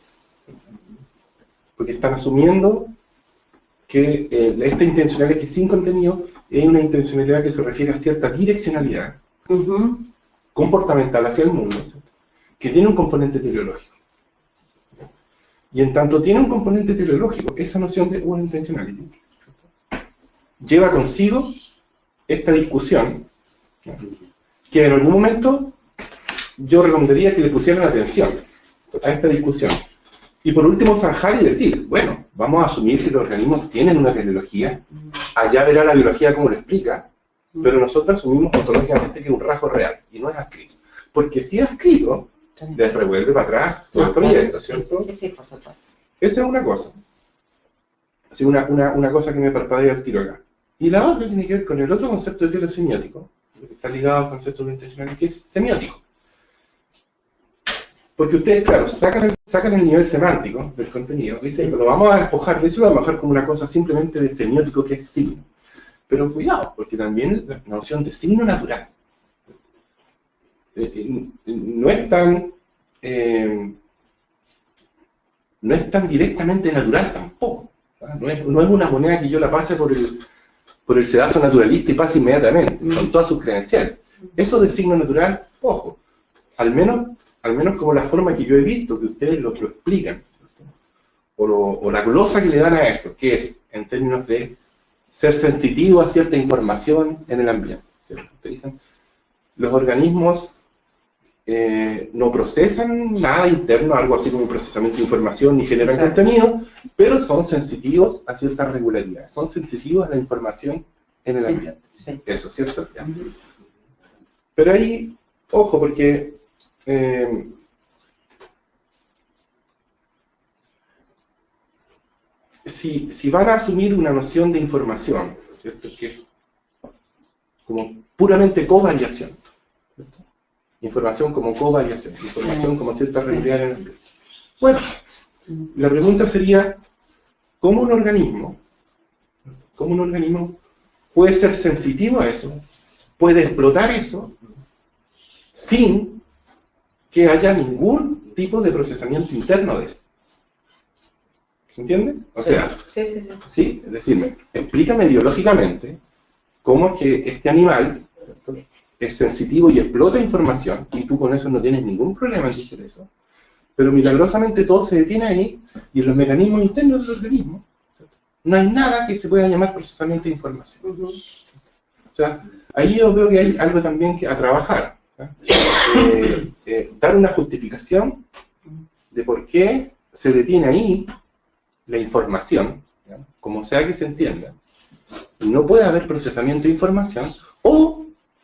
Porque están asumiendo que esta intencionalidad que sin contenido es una intencionalidad que se refiere a cierta direccionalidad comportamental hacia el mundo, ¿cierto? Que tiene un componente teleológico. Y en tanto tiene un componente teleológico, esa noción de pure intentionality lleva consigo esta discusión, ¿no? Que en algún momento yo recomendaría que le pusieran atención a esta discusión. Y por último zanjar y decir, bueno, vamos a asumir que los organismos tienen una teleología, allá verá la biología cómo lo explica, pero nosotros asumimos ontológicamente que es un rasgo real, y no es adscrito. Porque si es adscrito, les revuelve para atrás todo el proyecto, ¿cierto? Sí, por supuesto. Esa es una cosa. Así, una cosa que me parpadea el tiro acá. Y la otra tiene que ver con el otro concepto de teoría semiótico, que está ligado al concepto de intencional, que es semiótico. Porque ustedes, claro, sacan el nivel semántico del contenido, dicen, pero vamos a despojar de eso, lo vamos a dejar como una cosa simplemente de semiótico, que es signo. Pero cuidado, porque también la noción de signo natural no es tan directamente natural tampoco. No es una moneda que yo la pase por el sedazo naturalista y pase inmediatamente, con todas sus credenciales. Eso de signo natural, ojo, al menos como la forma que yo he visto, que ustedes lo explican, o la glosa que le dan a eso, que es en términos de ser sensitivo a cierta información en el ambiente, ¿cierto? Ustedes dicen, los organismos no procesan nada interno, algo así como procesamiento de información, ni generan contenido, pero son sensitivos a ciertas regularidades, son sensitivos a la información en el ambiente. Sí. Eso, ¿cierto? Ya. Pero ahí, ojo, porque si van a asumir una noción de información, ¿cierto? Que es como puramente covariación, ¿cierto? Información como covariación, información como cierta regularidad en el ambiente. Bueno, la pregunta sería, ¿cómo un organismo puede ser sensitivo a eso, puede explotar eso, sin que haya ningún tipo de procesamiento interno de eso? ¿Se entiende? O sea, sí, es decir, explícame biológicamente cómo es que este animal, ¿cierto?, es sensitivo y explota información, y tú con eso no tienes ningún problema en decir eso, pero milagrosamente todo se detiene ahí, y en los mecanismos internos del organismo, ¿cierto?, no hay nada que se pueda llamar procesamiento de información. O sea, ahí yo veo que hay algo también a trabajar, dar una justificación de por qué se detiene ahí la información, ¿ya?, como sea que se entienda, y no puede haber procesamiento de información,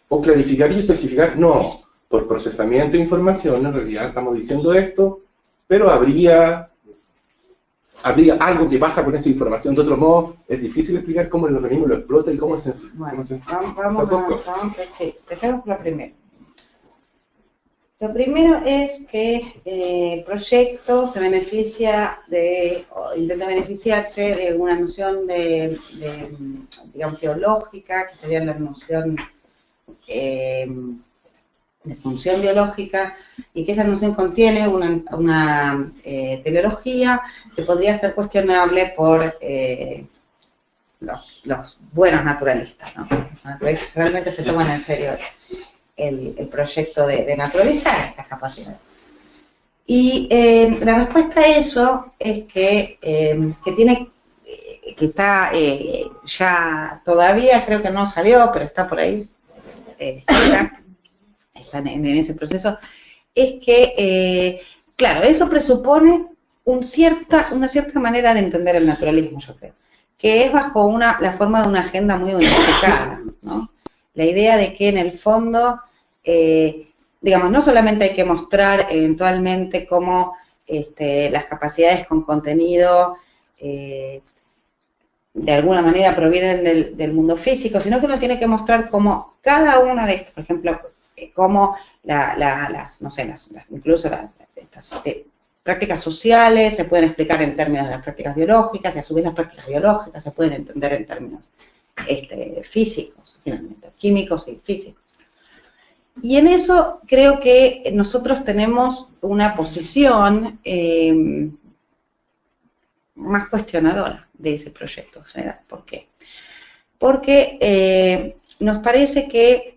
o clarificar y especificar, no, por procesamiento de información en realidad estamos diciendo esto, pero habría algo que pasa con esa información. De otro modo, es difícil explicar cómo el organismo lo explota y cómo es sensible. Bueno, empecemos por lo primero. Lo primero es que el proyecto se beneficia o intenta beneficiarse de una noción digamos, geológica, que sería la noción de función biológica, y que esa noción contiene una teleología que podría ser cuestionable por los buenos naturalistas, ¿no? Los naturalistas realmente se toman en serio el proyecto de naturalizar estas capacidades. Y la respuesta a eso es que está ya todavía, creo que no salió, pero está por ahí, están en ese proceso, es que, claro, eso presupone una cierta manera de entender el naturalismo, yo creo, que es bajo la forma de una agenda muy unificada, ¿no? La idea de que en el fondo, digamos, no solamente hay que mostrar eventualmente cómo las capacidades con contenido de alguna manera provienen del mundo físico, sino que uno tiene que mostrar cómo cada una de estas, por ejemplo, cómo incluso estas prácticas sociales se pueden explicar en términos de las prácticas biológicas, y a su vez las prácticas biológicas se pueden entender en términos físicos, finalmente, químicos y físicos. Y en eso creo que nosotros tenemos una posición más cuestionadora de ese proyecto general. ¿Por qué? Porque nos parece que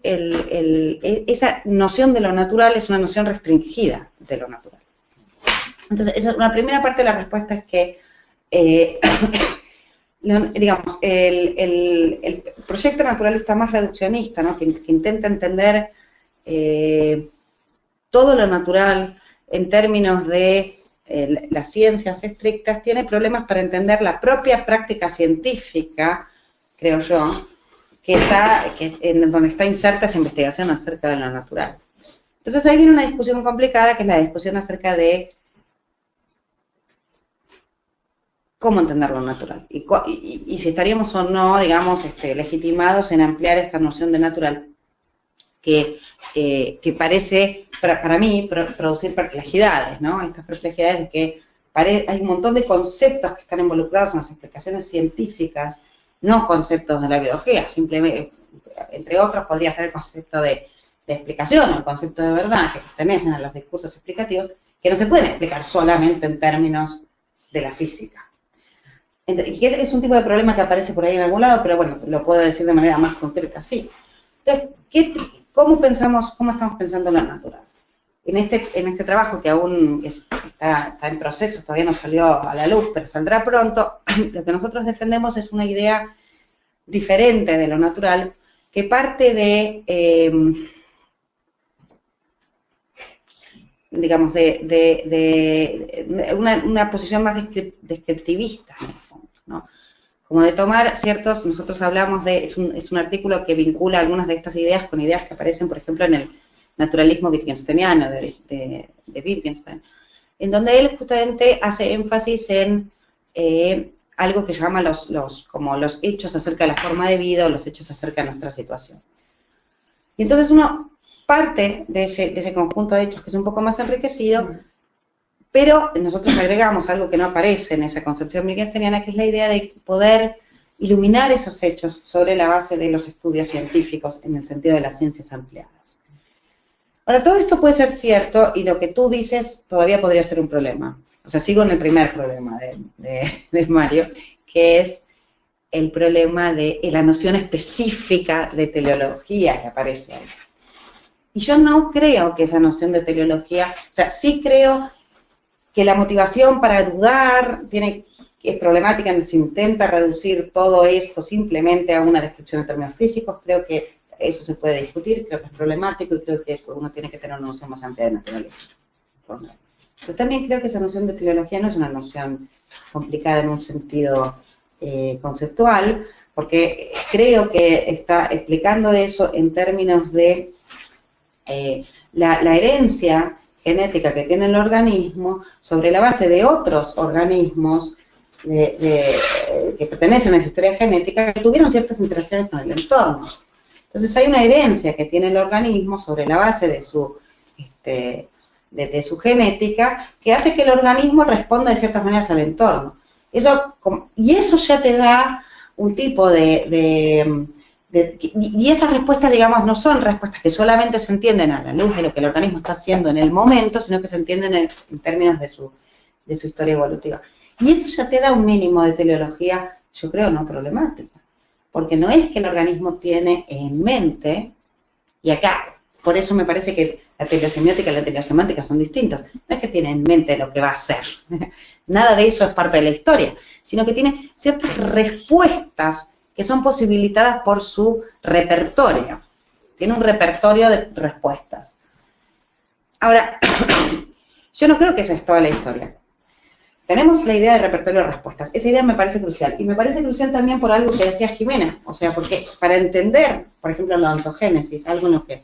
esa noción de lo natural es una noción restringida de lo natural. Entonces, una primera parte de la respuesta es que, digamos, el proyecto naturalista más reduccionista, ¿no?, que intenta entender todo lo natural en términos de las ciencias estrictas, tiene problemas para entender la propia práctica científica, creo yo, donde está inserta esa investigación acerca de lo natural. Entonces ahí viene una discusión complicada, que es la discusión acerca de cómo entender lo natural, y si estaríamos o no, digamos, legitimados en ampliar esta noción de natural, que parece, para mí, producir perplejidades, ¿no? Estas perplejidades de que hay un montón de conceptos que están involucrados en las explicaciones científicas, no conceptos de la biología, simplemente, entre otros, podría ser el concepto de explicación, el concepto de verdad, que pertenecen a los discursos explicativos, que no se pueden explicar solamente en términos de la física. Y es un tipo de problema que aparece por ahí en algún lado, pero bueno, lo puedo decir de manera más concreta, sí. Entonces, ¿cómo estamos pensando en lo natural? En este trabajo que aún está en proceso, todavía no salió a la luz, pero saldrá pronto, lo que nosotros defendemos es una idea diferente de lo natural, que parte de, digamos, una posición más descriptivista, en el fondo, ¿no? Como de tomar nosotros hablamos es un artículo que vincula algunas de estas ideas con ideas que aparecen, por ejemplo, en el naturalismo wittgensteiniano de Wittgenstein, en donde él justamente hace énfasis en algo que llama como los hechos acerca de la forma de vida o los hechos acerca de nuestra situación. Y entonces uno parte de ese conjunto de hechos que es un poco más enriquecido, pero nosotros agregamos algo que no aparece en esa concepción wittgensteiniana, que es la idea de poder iluminar esos hechos sobre la base de los estudios científicos en el sentido de las ciencias ampliadas. Ahora, todo esto puede ser cierto y lo que tú dices todavía podría ser un problema. O sea, sigo en el primer problema de Mario, que es el problema de la noción específica de teleología que aparece ahí. Y yo no creo que esa noción de teleología, o sea, sí creo que la motivación para dudar es problemática, se intenta reducir todo esto simplemente a una descripción de términos físicos. Creo que eso se puede discutir, creo que es problemático y creo que uno tiene que tener una noción más amplia de naturaleza. Pero también creo que esa noción de teleología no es una noción complicada en un sentido conceptual, porque creo que está explicando eso en términos de la herencia genética que tiene el organismo sobre la base de otros organismos que pertenecen a esa historia genética que tuvieron ciertas interacciones con el entorno. Entonces hay una herencia que tiene el organismo sobre la base de su genética que hace que el organismo responda de ciertas maneras al entorno. Y eso ya te da un tipo y esas respuestas, digamos, no son respuestas que solamente se entienden a la luz de lo que el organismo está haciendo en el momento, sino que se entienden en términos de su historia evolutiva. Y eso ya te da un mínimo de teleología, yo creo, no problemática. Porque no es que el organismo tiene en mente, y acá, por eso me parece que la teleosemiótica y la teleosemántica son distintos, no es que tiene en mente lo que va a hacer, nada de eso es parte de la historia, sino que tiene ciertas respuestas que son posibilitadas por su repertorio. Tiene un repertorio de respuestas. Ahora, yo no creo que esa es toda la historia. Tenemos la idea de repertorio de respuestas. Esa idea me parece crucial. Y me parece crucial también por algo que decía Jimena. O sea, porque para entender, por ejemplo, la ontogénesis, algo en lo que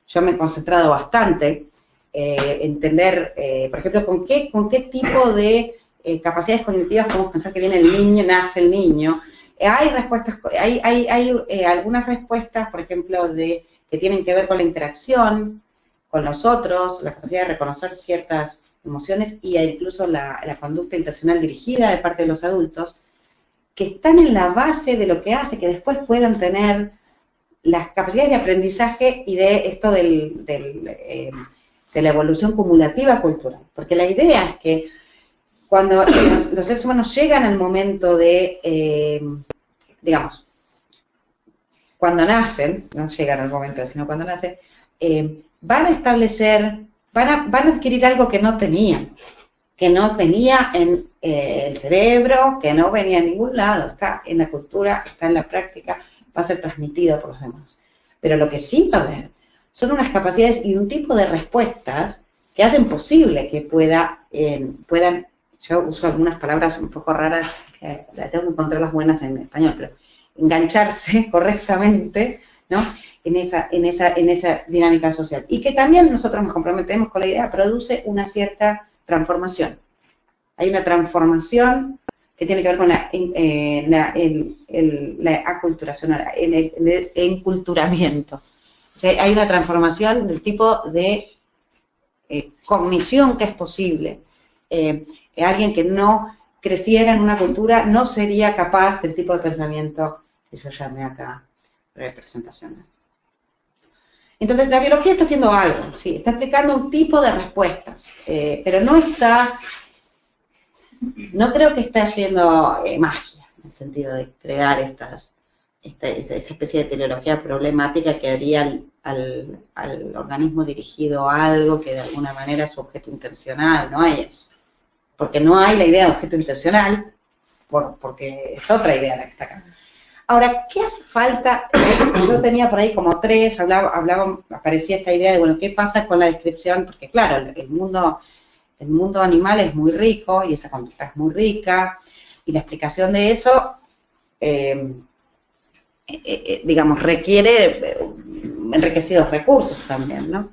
yo me he concentrado bastante, entender, por ejemplo, con qué tipo de capacidades cognitivas podemos pensar que viene el niño, nace el niño. Hay respuestas, hay algunas respuestas, por ejemplo, que tienen que ver con la interacción con los otros, la capacidad de reconocer ciertas emociones e incluso la conducta intencional dirigida de parte de los adultos, que están en la base de lo que hace que después puedan tener las capacidades de aprendizaje y de esto de la evolución cumulativa cultural. Porque la idea es que cuando los seres humanos llegan al momento de, digamos, cuando nacen, no llegan al momento, sino cuando nacen, van a establecer, van a adquirir algo que no tenían en el cerebro, que no venía en ningún lado, está en la cultura, está en la práctica, va a ser transmitido por los demás. Pero lo que sí va a haber son unas capacidades y un tipo de respuestas que hacen posible que puedan, yo uso algunas palabras un poco raras, que tengo que encontrar las buenas en español, pero engancharse correctamente, ¿no? En esa dinámica social. Y que también nosotros nos comprometemos con la idea, produce una cierta transformación. Hay una transformación que tiene que ver con la aculturación, el enculturamiento. O sea, hay una transformación del tipo de cognición que es posible. Alguien que no creciera en una cultura no sería capaz del tipo de pensamiento que yo llamé acá representacional. Entonces, la biología está haciendo algo, sí, está explicando un tipo de respuestas, pero no creo que esté haciendo magia, en el sentido de crear esa especie de teleología problemática que haría al organismo dirigido a algo que de alguna manera es su objeto intencional. No hay eso. Porque no hay la idea de objeto intencional, porque es otra idea la que está acá. Ahora, ¿qué hace falta? Yo tenía por ahí como tres, aparecía esta idea de, bueno, ¿qué pasa con la descripción? Porque claro, el mundo animal es muy rico y esa conducta es muy rica, y la explicación de eso, digamos, requiere enriquecidos recursos también, ¿no?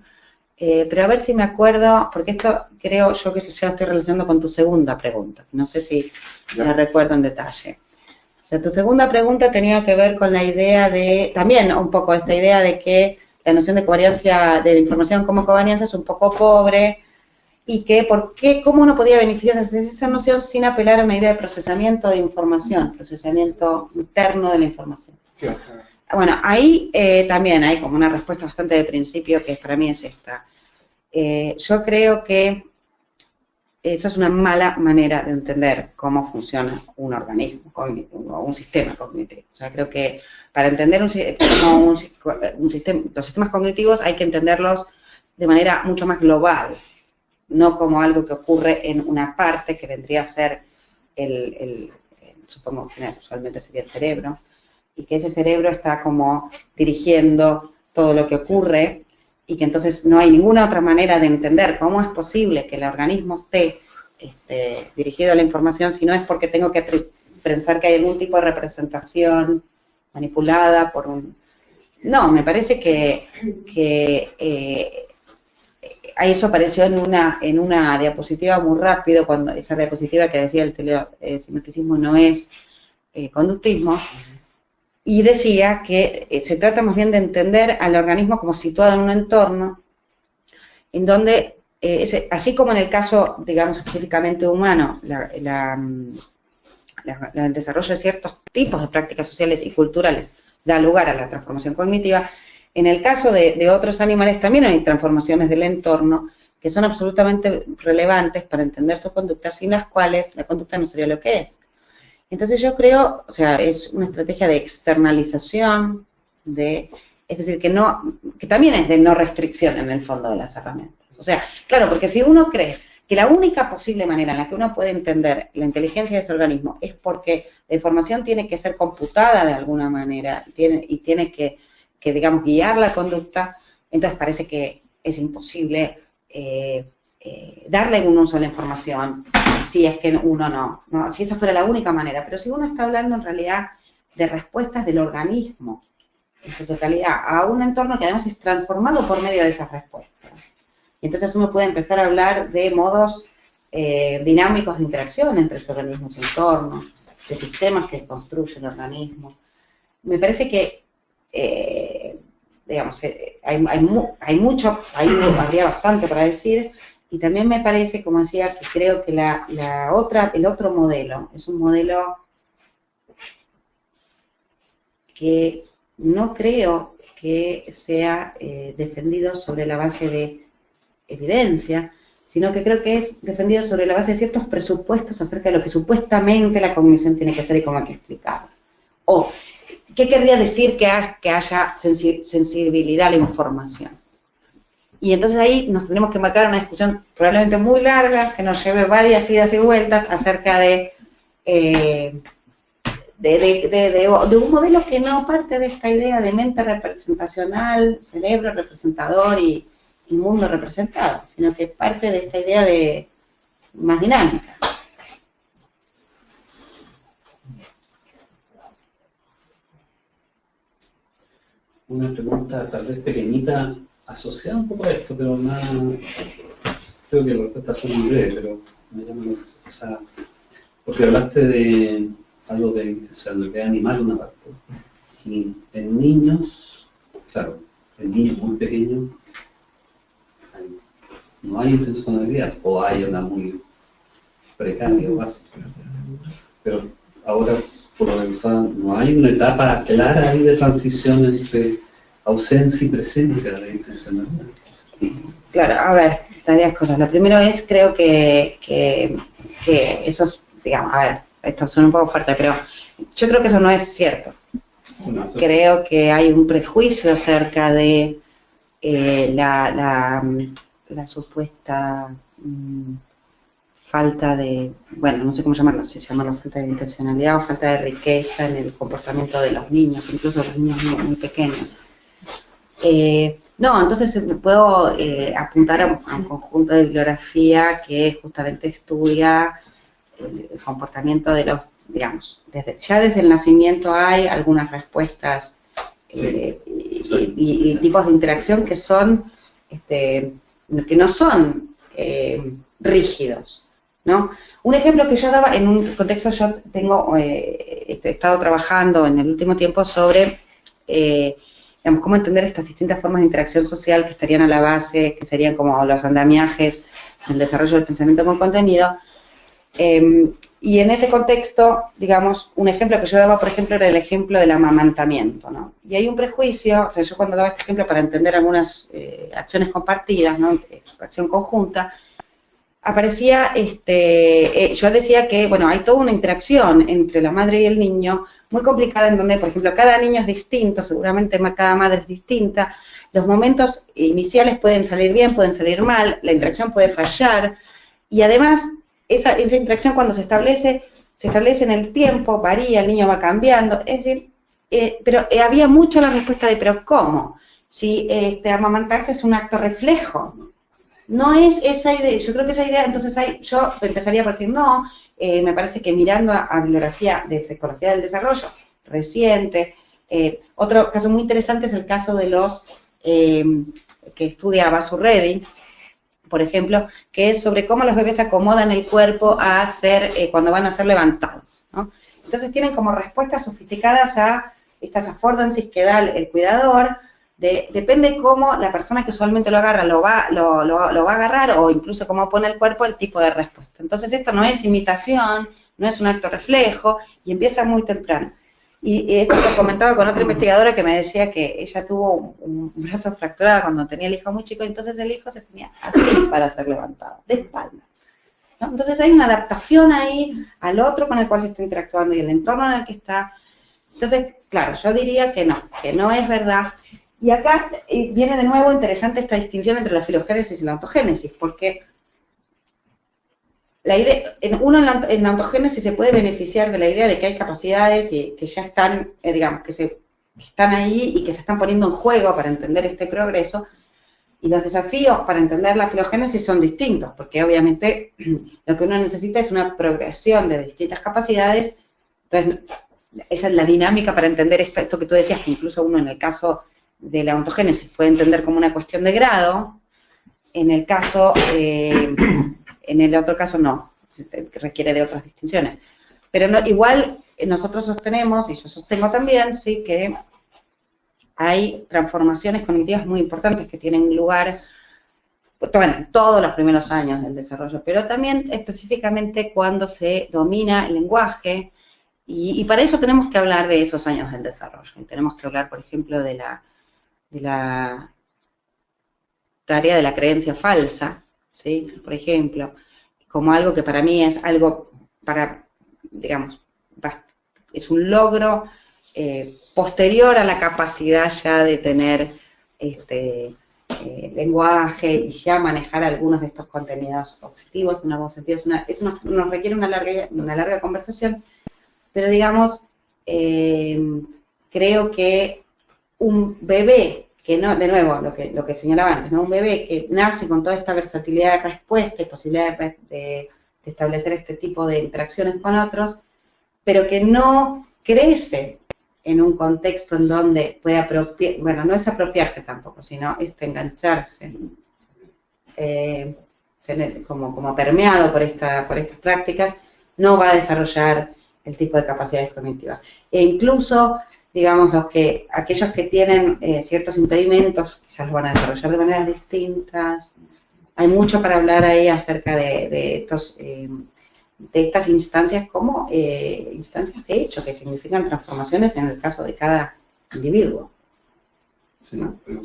Pero a ver si me acuerdo, porque esto creo yo que ya lo estoy relacionando con tu segunda pregunta, no sé si la recuerdo en detalle. O sea, tu segunda pregunta tenía que ver con la idea de, también un poco esta idea de que la noción de covariancia, de la información como covariancia es un poco pobre, y que cómo uno podía beneficiarse de esa noción sin apelar a una idea de procesamiento de información, procesamiento interno de la información. Sí. Bueno, ahí también hay como una respuesta bastante de principio que para mí es esta. Yo creo que eso es una mala manera de entender cómo funciona un organismo cognitivo o un sistema cognitivo. O sea, creo que para entender los sistemas cognitivos hay que entenderlos de manera mucho más global, no como algo que ocurre en una parte que vendría a ser supongo que usualmente sería el cerebro, y que ese cerebro está como dirigiendo todo lo que ocurre, y que entonces no hay ninguna otra manera de entender cómo es posible que el organismo esté dirigido a la información, si no es porque tengo que pensar que hay algún tipo de representación manipulada por un... No, me parece que eso apareció en una diapositiva muy rápido, cuando esa diapositiva que decía el telesinapticismo no es conductismo, y decía que se trata más bien de entender al organismo como situado en un entorno en donde, así como en el caso, digamos, específicamente humano, el desarrollo de ciertos tipos de prácticas sociales y culturales da lugar a la transformación cognitiva, en el caso de otros animales también hay transformaciones del entorno que son absolutamente relevantes para entender su conducta, sin las cuales la conducta no sería lo que es. Entonces yo creo, o sea, es una estrategia de externalización, es decir, que también es de no restricción en el fondo de las herramientas. O sea, claro, porque si uno cree que la única posible manera en la que uno puede entender la inteligencia de ese organismo es porque la información tiene que ser computada de alguna manera y tiene que digamos, guiar la conducta, entonces parece que es imposible darle un uso a la información si es que uno no, si esa fuera la única manera. Pero si uno está hablando en realidad de respuestas del organismo en su totalidad a un entorno que además es transformado por medio de esas respuestas, y entonces uno puede empezar a hablar de modos dinámicos de interacción entre ese organismo y su entorno, de sistemas que construyen el organismo. Me parece que digamos, habría bastante para decir, y también me parece, como decía, que creo que el otro modelo es un modelo que no creo que sea defendido sobre la base de evidencia, sino que creo que es defendido sobre la base de ciertos presupuestos acerca de lo que supuestamente la cognición tiene que ser y cómo hay que explicarlo. O, ¿qué querría decir que haya sensibilidad a la información? Y entonces ahí nos tendremos que marcar una discusión probablemente muy larga, que nos lleve varias idas y vueltas acerca de un modelo que no parte de esta idea de mente representacional, cerebro representador y mundo representado, sino que parte de esta idea de más dinámica. una pregunta tal vez pequeñita asociada un poco a esto, pero nada, creo que las respuestas son muy breves, pero me llama la atención. O sea, porque hablaste de algo de sexualidad animal, una parte. Y en niños, claro, en niños muy pequeños, no hay intencionalidad, o hay una muy precaria o básica. Pero ahora, por lo que no hay una etapa clara ahí de transición entre ausencia y presencia de intencionalidad. Claro, a ver, varias cosas. Lo primero es, creo que eso es, digamos, a ver, esto suena un poco fuerte, pero yo creo que eso no es cierto. Bueno, Creo que hay un prejuicio acerca de la supuesta falta de, bueno, no sé cómo llamarlo, si llamarlo falta de intencionalidad o falta de riqueza en el comportamiento de los niños, incluso los niños muy pequeños. No, entonces puedo apuntar a un conjunto de bibliografía que justamente estudia el comportamiento de los, digamos, ya desde el nacimiento hay algunas respuestas y tipos de interacción que son, que no son rígidos, ¿no? Un ejemplo que yo daba en un contexto, yo tengo, he estado trabajando en el último tiempo sobre, digamos, cómo entender estas distintas formas de interacción social que estarían a la base, que serían como los andamiajes del desarrollo del pensamiento con contenido. Y en ese contexto, digamos, un ejemplo que yo daba, por ejemplo, era el ejemplo del amamantamiento, ¿no? Y hay un prejuicio, o sea, yo cuando daba este ejemplo para entender algunas acciones compartidas, ¿no? Acción conjunta, aparecía, yo decía que, bueno, hay toda una interacción entre la madre y el niño, muy complicada, en donde, por ejemplo, cada niño es distinto, seguramente cada madre es distinta, los momentos iniciales pueden salir bien, pueden salir mal, la interacción puede fallar, y además, esa interacción cuando se establece en el tiempo, varía, el niño va cambiando, es decir, pero había mucho la respuesta de, ¿pero cómo? Si amamantarse es un acto reflejo. No es esa idea, yo creo que esa idea, entonces yo empezaría por decir, no, me parece que mirando a bibliografía de psicología del desarrollo reciente, otro caso muy interesante es el caso de los que estudia Basu Reddy, por ejemplo, que es sobre cómo los bebés acomodan el cuerpo a ser, cuando van a ser levantados, ¿no? Entonces tienen como respuestas sofisticadas a estas affordances que da el cuidador, depende cómo la persona que usualmente lo agarra lo va a agarrar, o incluso cómo pone el cuerpo, el tipo de respuesta. Entonces esto no es imitación, no es un acto reflejo, y empieza muy temprano. Y esto lo comentaba con otra investigadora que me decía que ella tuvo un brazo fracturado cuando tenía el hijo muy chico, y entonces el hijo se tenía así para ser levantado, de espalda, ¿no? Entonces hay una adaptación ahí al otro con el cual se está interactuando y el entorno en el que está. Entonces, claro, yo diría que no es verdad. Y acá viene de nuevo interesante esta distinción entre la filogénesis y la ontogénesis, porque la idea, en la ontogénesis se puede beneficiar de la idea de que hay capacidades y que ya están, digamos, que están ahí y que se están poniendo en juego para entender este progreso, y los desafíos para entender la filogénesis son distintos, porque obviamente lo que uno necesita es una progresión de distintas capacidades. Entonces, esa es la dinámica para entender esto que tú decías, que incluso uno en el caso de la ontogénesis puede entender como una cuestión de grado, en el caso, en el otro caso no, requiere de otras distinciones. Pero no, igual nosotros sostenemos, y yo sostengo también, sí, que hay transformaciones cognitivas muy importantes que tienen lugar, bueno, todos los primeros años del desarrollo, pero también específicamente cuando se domina el lenguaje, y para eso tenemos que hablar de esos años del desarrollo. Y tenemos que hablar, por ejemplo, de la tarea de la creencia falsa, ¿sí? Por ejemplo, como algo que para mí es algo digamos, es un logro posterior a la capacidad ya de tener lenguaje y ya manejar algunos de estos contenidos objetivos. En algún sentido eso nos requiere una larga conversación, pero digamos, creo que un bebé que no, de nuevo, lo que señalaba antes, ¿no? Un bebé que nace con toda esta versatilidad de respuesta y posibilidad de establecer este tipo de interacciones con otros, pero que no crece en un contexto en donde puede apropiarse, bueno, no es apropiarse tampoco, sino engancharse, como permeado por estas prácticas, no va a desarrollar el tipo de capacidades cognitivas. E incluso, digamos, aquellos que tienen ciertos impedimentos, quizás lo van a desarrollar de maneras distintas. Hay mucho para hablar ahí acerca de estas instancias como instancias de hecho, que significan transformaciones en el caso de cada individuo. Sí, ¿no? Yo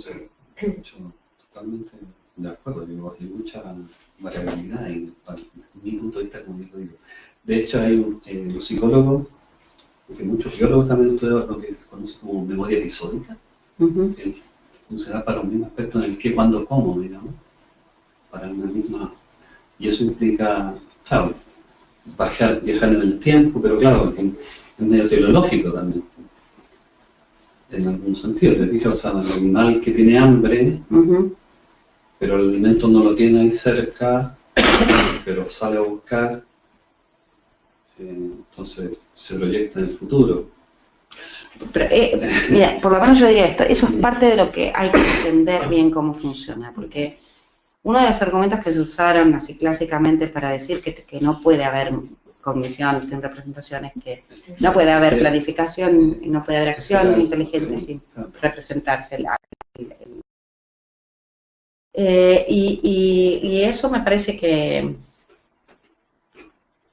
totalmente de acuerdo, digo, hay mucha variabilidad y desde mi punto de vista, como yo digo. De hecho, hay un psicólogo, porque muchos biólogos también estudian lo que se conoce como memoria episódica, que funciona para un mismo aspecto en el qué, cuándo, cómo, digamos, para una misma, y eso implica, claro, viajar en el tiempo, pero claro, es medio teleológico también, en algún sentido, te fijas, o sea, el animal que tiene hambre, pero el alimento no lo tiene ahí cerca, pero sale a buscar, entonces se proyecta en el futuro. Pero, mira, por lo menos yo diría esto, eso es parte de lo que hay que entender bien cómo funciona, porque uno de los argumentos que se usaron así clásicamente para decir que no puede haber cognición sin representaciones, que no puede haber planificación, no puede haber acción inteligente sin representarse y eso me parece que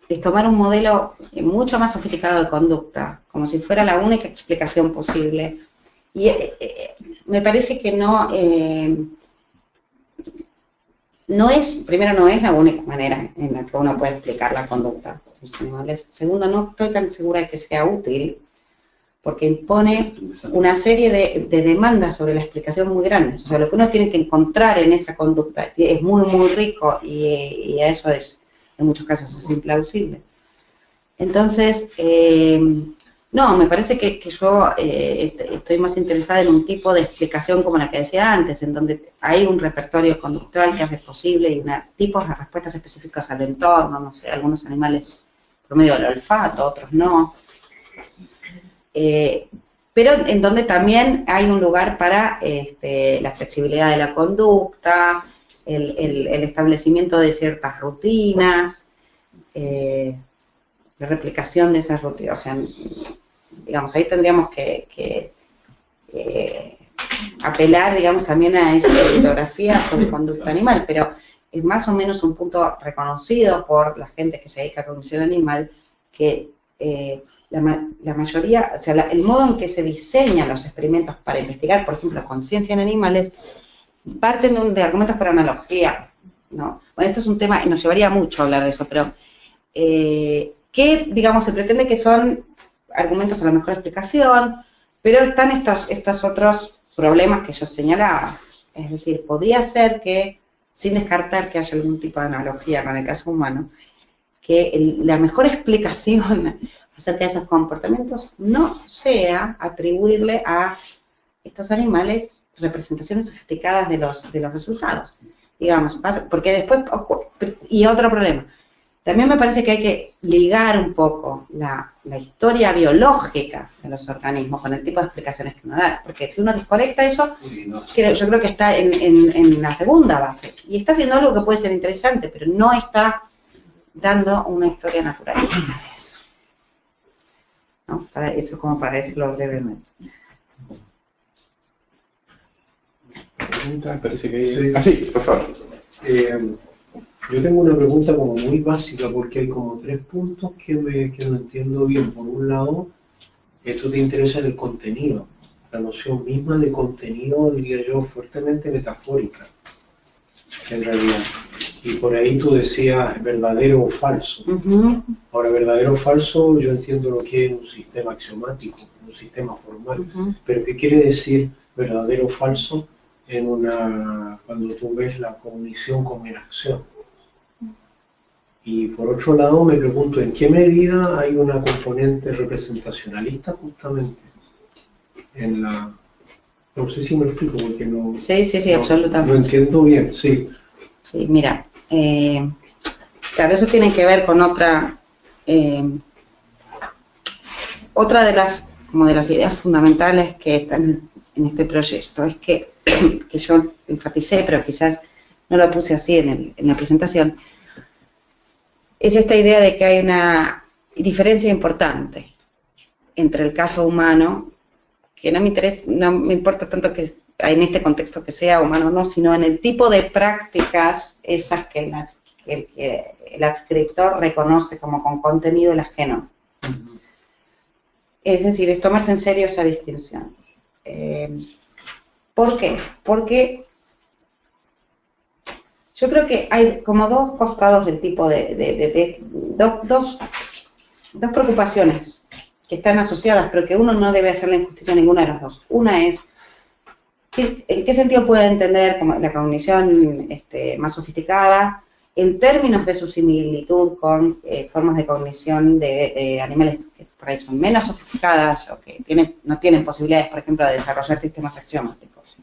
es tomar un modelo mucho más sofisticado de conducta, como si fuera la única explicación posible. Y me parece que no es la única manera en la que uno puede explicar la conducta de los animales. Segundo, no estoy tan segura de que sea útil, porque impone una serie de demandas sobre la explicación muy grandes. O sea, lo que uno tiene que encontrar en esa conducta es muy, muy rico y a eso es, en muchos casos, es implausible. Entonces, no, me parece que yo estoy más interesada en un tipo de explicación como la que decía antes, en donde hay un repertorio conductual que hace posible y tipos de respuestas específicas al entorno, no sé, algunos animales por medio del olfato, otros no. Pero en donde también hay un lugar para la flexibilidad de la conducta, el establecimiento de ciertas rutinas, la replicación de esas rutinas. O sea, digamos, ahí tendríamos que apelar, digamos, también a esa bibliografía sobre conducta animal, pero es más o menos un punto reconocido por la gente que se dedica a cognición animal, que la mayoría, o sea, el modo en que se diseñan los experimentos para investigar, por ejemplo, conciencia en animales, parten de argumentos por analogía, ¿no? Bueno, esto es un tema, nos llevaría mucho hablar de eso, pero que, digamos, se pretende que son argumentos a la mejor explicación, pero están estos otros problemas que yo señalaba. Es decir, podría ser que, sin descartar que haya algún tipo de analogía con el caso humano, que la mejor explicación acerca de esos comportamientos no sea atribuirle a estos animales representaciones sofisticadas de los resultados. Digamos, porque después, y otro problema, también me parece que hay que ligar un poco la historia biológica de los organismos con el tipo de explicaciones que uno da, porque si uno desconecta eso, yo creo que está en la segunda base, y está haciendo algo que puede ser interesante, pero no está dando una historia naturalista de eso. ¿No? Para eso, como para decirlo brevemente. Pregunta, parece que... Sí, por favor. Yo tengo una pregunta como muy básica, porque hay como 3 puntos que no entiendo bien. Por un lado, esto te interesa en el contenido. La noción misma de contenido, diría yo, fuertemente metafórica, en realidad. Y por ahí tú decías verdadero o falso. Ahora, verdadero o falso, yo entiendo lo que es un sistema axiomático, un sistema formal. Pero ¿qué quiere decir verdadero o falso cuando tú ves la cognición como en acción? Y por otro lado, me pregunto, ¿en qué medida hay una componente representacionalista justamente en la... No sé si me explico, porque no... Sí, absolutamente. No entiendo bien, sí. Sí, mira, claro, eso tiene que ver con otra de las como de las ideas fundamentales que están en este proyecto, es que yo enfaticé, pero quizás no lo puse así en la presentación, es esta idea de que hay una diferencia importante entre el caso humano, que no me importa tanto que en este contexto que sea humano o no, sino en el tipo de prácticas esas que el adscriptor reconoce como con contenido y las que no. Es decir, es tomarse en serio esa distinción. ¿Por qué? Porque yo creo que hay como dos costados del tipo dos preocupaciones que están asociadas, pero que uno no debe hacerle injusticia a ninguna de las dos. Una es, ¿en qué sentido puede entender como la cognición más sofisticada en términos de su similitud con formas de cognición de animales que por ahí son menos sofisticadas o que no tienen posibilidades, por ejemplo, de desarrollar sistemas axiomáticos?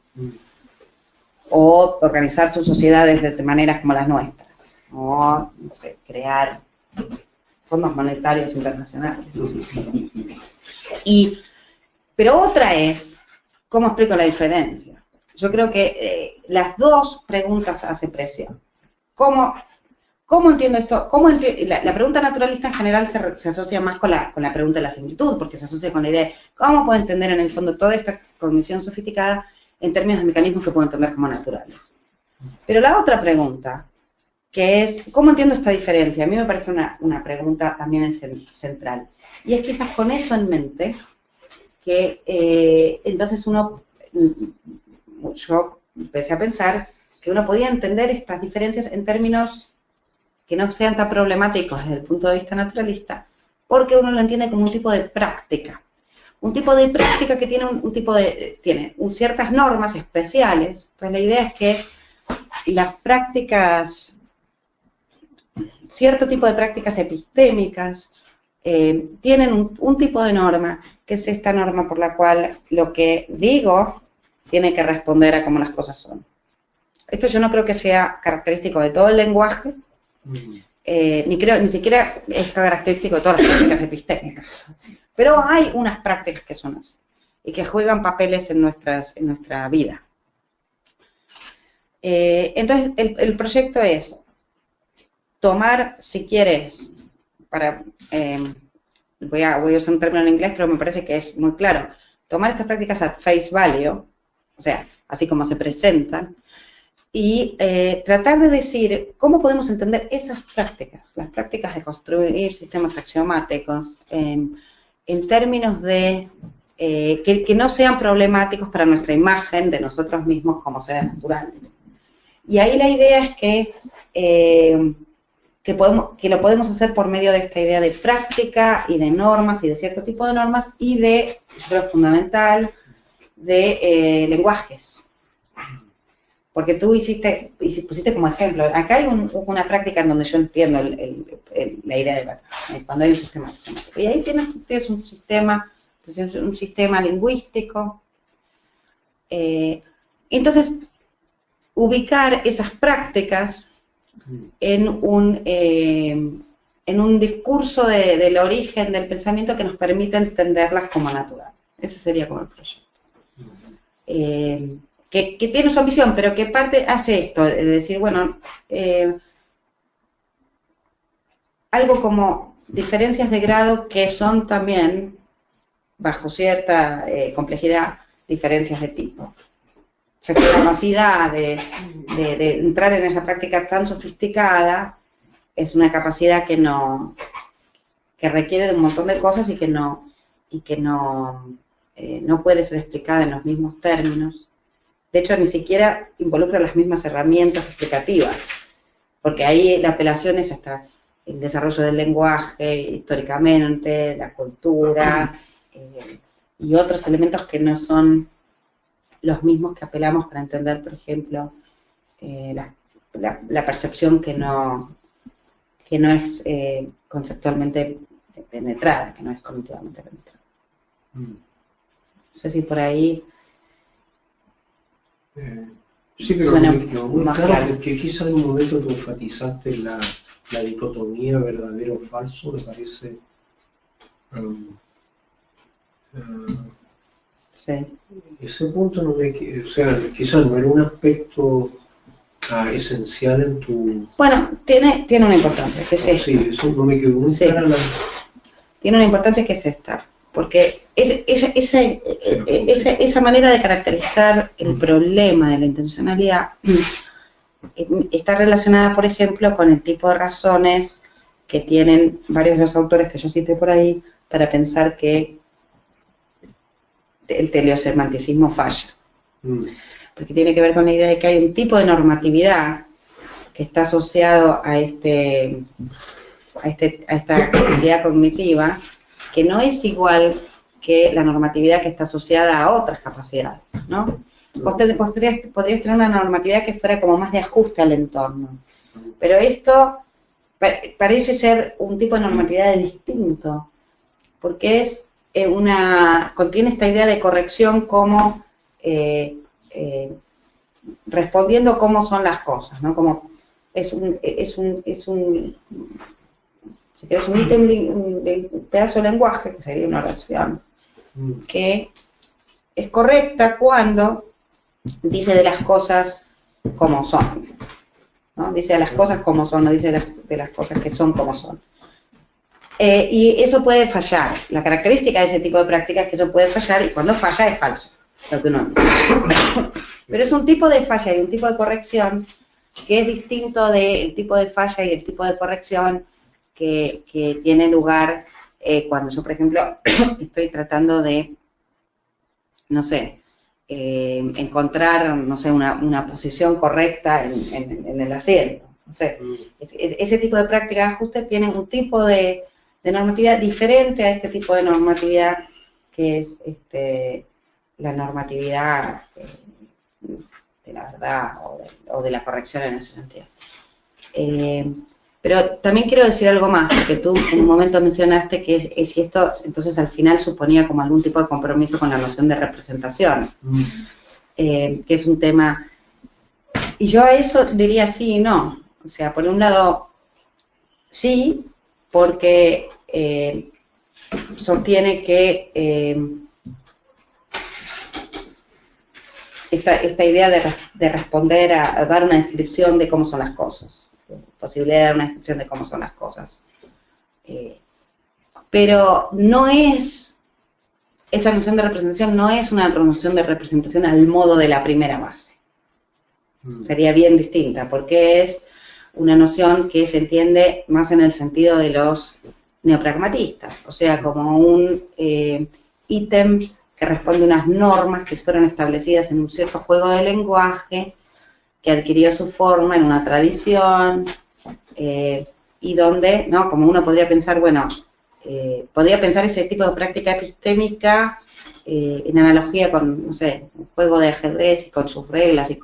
O organizar sus sociedades de maneras como las nuestras, o, no sé, crear fondos monetarios internacionales. No sé. Pero otra es, ¿cómo explico la diferencia? Yo creo que las dos preguntas hacen presión. ¿Cómo entiendo esto? La pregunta naturalista en general se asocia más con la pregunta de la similitud, porque se asocia con la idea de cómo puedo entender en el fondo toda esta cognición sofisticada en términos de mecanismos que puedo entender como naturales. Pero la otra pregunta, que es, ¿cómo entiendo esta diferencia? A mí me parece una pregunta también central. Y es quizás con eso en mente, que entonces yo empecé a pensar que uno podía entender estas diferencias en términos que no sean tan problemáticos desde el punto de vista naturalista, porque uno lo entiende como un tipo de práctica. Un tipo de práctica que tiene ciertas normas especiales. Entonces la idea es que las prácticas, cierto tipo de prácticas epistémicas, tienen un tipo de norma, que es esta norma por la cual lo que digo tiene que responder a cómo las cosas son. Esto yo no creo que sea característico de todo el lenguaje, ni siquiera es característico de todas las prácticas epistémicas. Pero hay unas prácticas que son así, y que juegan papeles en nuestra vida. Entonces, el proyecto es tomar, si quieres, voy a usar un término en inglés, pero me parece que es muy claro, tomar estas prácticas at face value, o sea, así como se presentan, y tratar de decir cómo podemos entender esas prácticas, las prácticas de construir sistemas axiomáticos, en términos de que no sean problemáticos para nuestra imagen de nosotros mismos como seres naturales. Y ahí la idea es que lo podemos hacer por medio de esta idea de práctica y de normas y de cierto tipo de normas y de, yo creo fundamental, de lenguajes. Porque tú pusiste como ejemplo, acá hay una práctica en donde yo entiendo la idea de cuando hay un sistema axiomático. Y ahí tienes un sistema lingüístico. Entonces, ubicar esas prácticas en un discurso del origen del pensamiento que nos permite entenderlas como natural. Ese sería como el proyecto. Que tiene su ambición, pero que parte hace esto, de decir, bueno, algo como diferencias de grado que son también, bajo cierta complejidad, diferencias de tipo. O sea, esta capacidad de entrar en esa práctica tan sofisticada es una capacidad que requiere de un montón de cosas y que no puede ser explicada en los mismos términos. De hecho, ni siquiera involucra las mismas herramientas explicativas, porque ahí la apelación es hasta el desarrollo del lenguaje, históricamente, la cultura, y otros elementos que no son los mismos que apelamos para entender, por ejemplo, la percepción que no es conceptualmente penetrada, que no es cognitivamente penetrada. No sé si por ahí... Sí, pero suena me quedó muy más claro, porque quizá en un momento tú enfatizaste la dicotomía verdadero o falso, me parece Sí. Ese punto no me... O sea, quizás no era un aspecto esencial en tu... Bueno, tiene una importancia, que es esta. Sí, eso no me quedó muy Sí. clara la... Tiene una importancia que es esta. Porque esa manera de caracterizar el problema de la intencionalidad está relacionada, por ejemplo, con el tipo de razones que tienen varios de los autores que yo cité por ahí para pensar que el teleosemanticismo falla. Porque tiene que ver con la idea de que hay un tipo de normatividad que está asociado a esta capacidad cognitiva que no es igual que la normatividad que está asociada a otras capacidades, ¿no? Vos podrías tener una normatividad que fuera como más de ajuste al entorno, pero esto parece ser un tipo de normatividad distinto, porque es contiene esta idea de corrección como respondiendo cómo son las cosas, ¿no? Como es un ítem de un pedazo de lenguaje, que sería una oración, que es correcta cuando dice de las cosas como son, ¿no? Dice de las cosas como son, no dice de las cosas que son como son. Y eso puede fallar. La característica de ese tipo de práctica es que eso puede fallar, y cuando falla es falso, lo que uno dice. Pero es un tipo de falla y un tipo de corrección que es distinto del tipo de falla y el tipo de corrección que tiene lugar cuando yo, por ejemplo, estoy tratando de, no sé, encontrar, no sé, una posición correcta en el asiento. No sé, ese tipo de práctica de ajuste tiene un tipo de normatividad diferente a este tipo de normatividad que es la normatividad de la verdad o de la corrección en ese sentido. Pero también quiero decir algo más, porque tú en un momento mencionaste que si esto entonces al final suponía como algún tipo de compromiso con la noción de representación, que es un tema, y yo a eso diría sí y no. O sea, por un lado, sí, porque sostiene que esta idea de responder a dar una descripción de cómo son las cosas, posibilidad de dar una descripción de cómo son las cosas. Pero no es, esa noción de representación no es una noción de representación al modo de la primera base. Sería bien distinta, porque es una noción que se entiende más en el sentido de los neopragmatistas, o sea, como un ítem que responde a unas normas que fueron establecidas en un cierto juego de lenguaje, que adquirió su forma en una tradición, y donde, ¿no? Como uno podría pensar, bueno, podría pensar ese tipo de práctica epistémica en analogía con, no sé, un juego de ajedrez y con sus reglas, y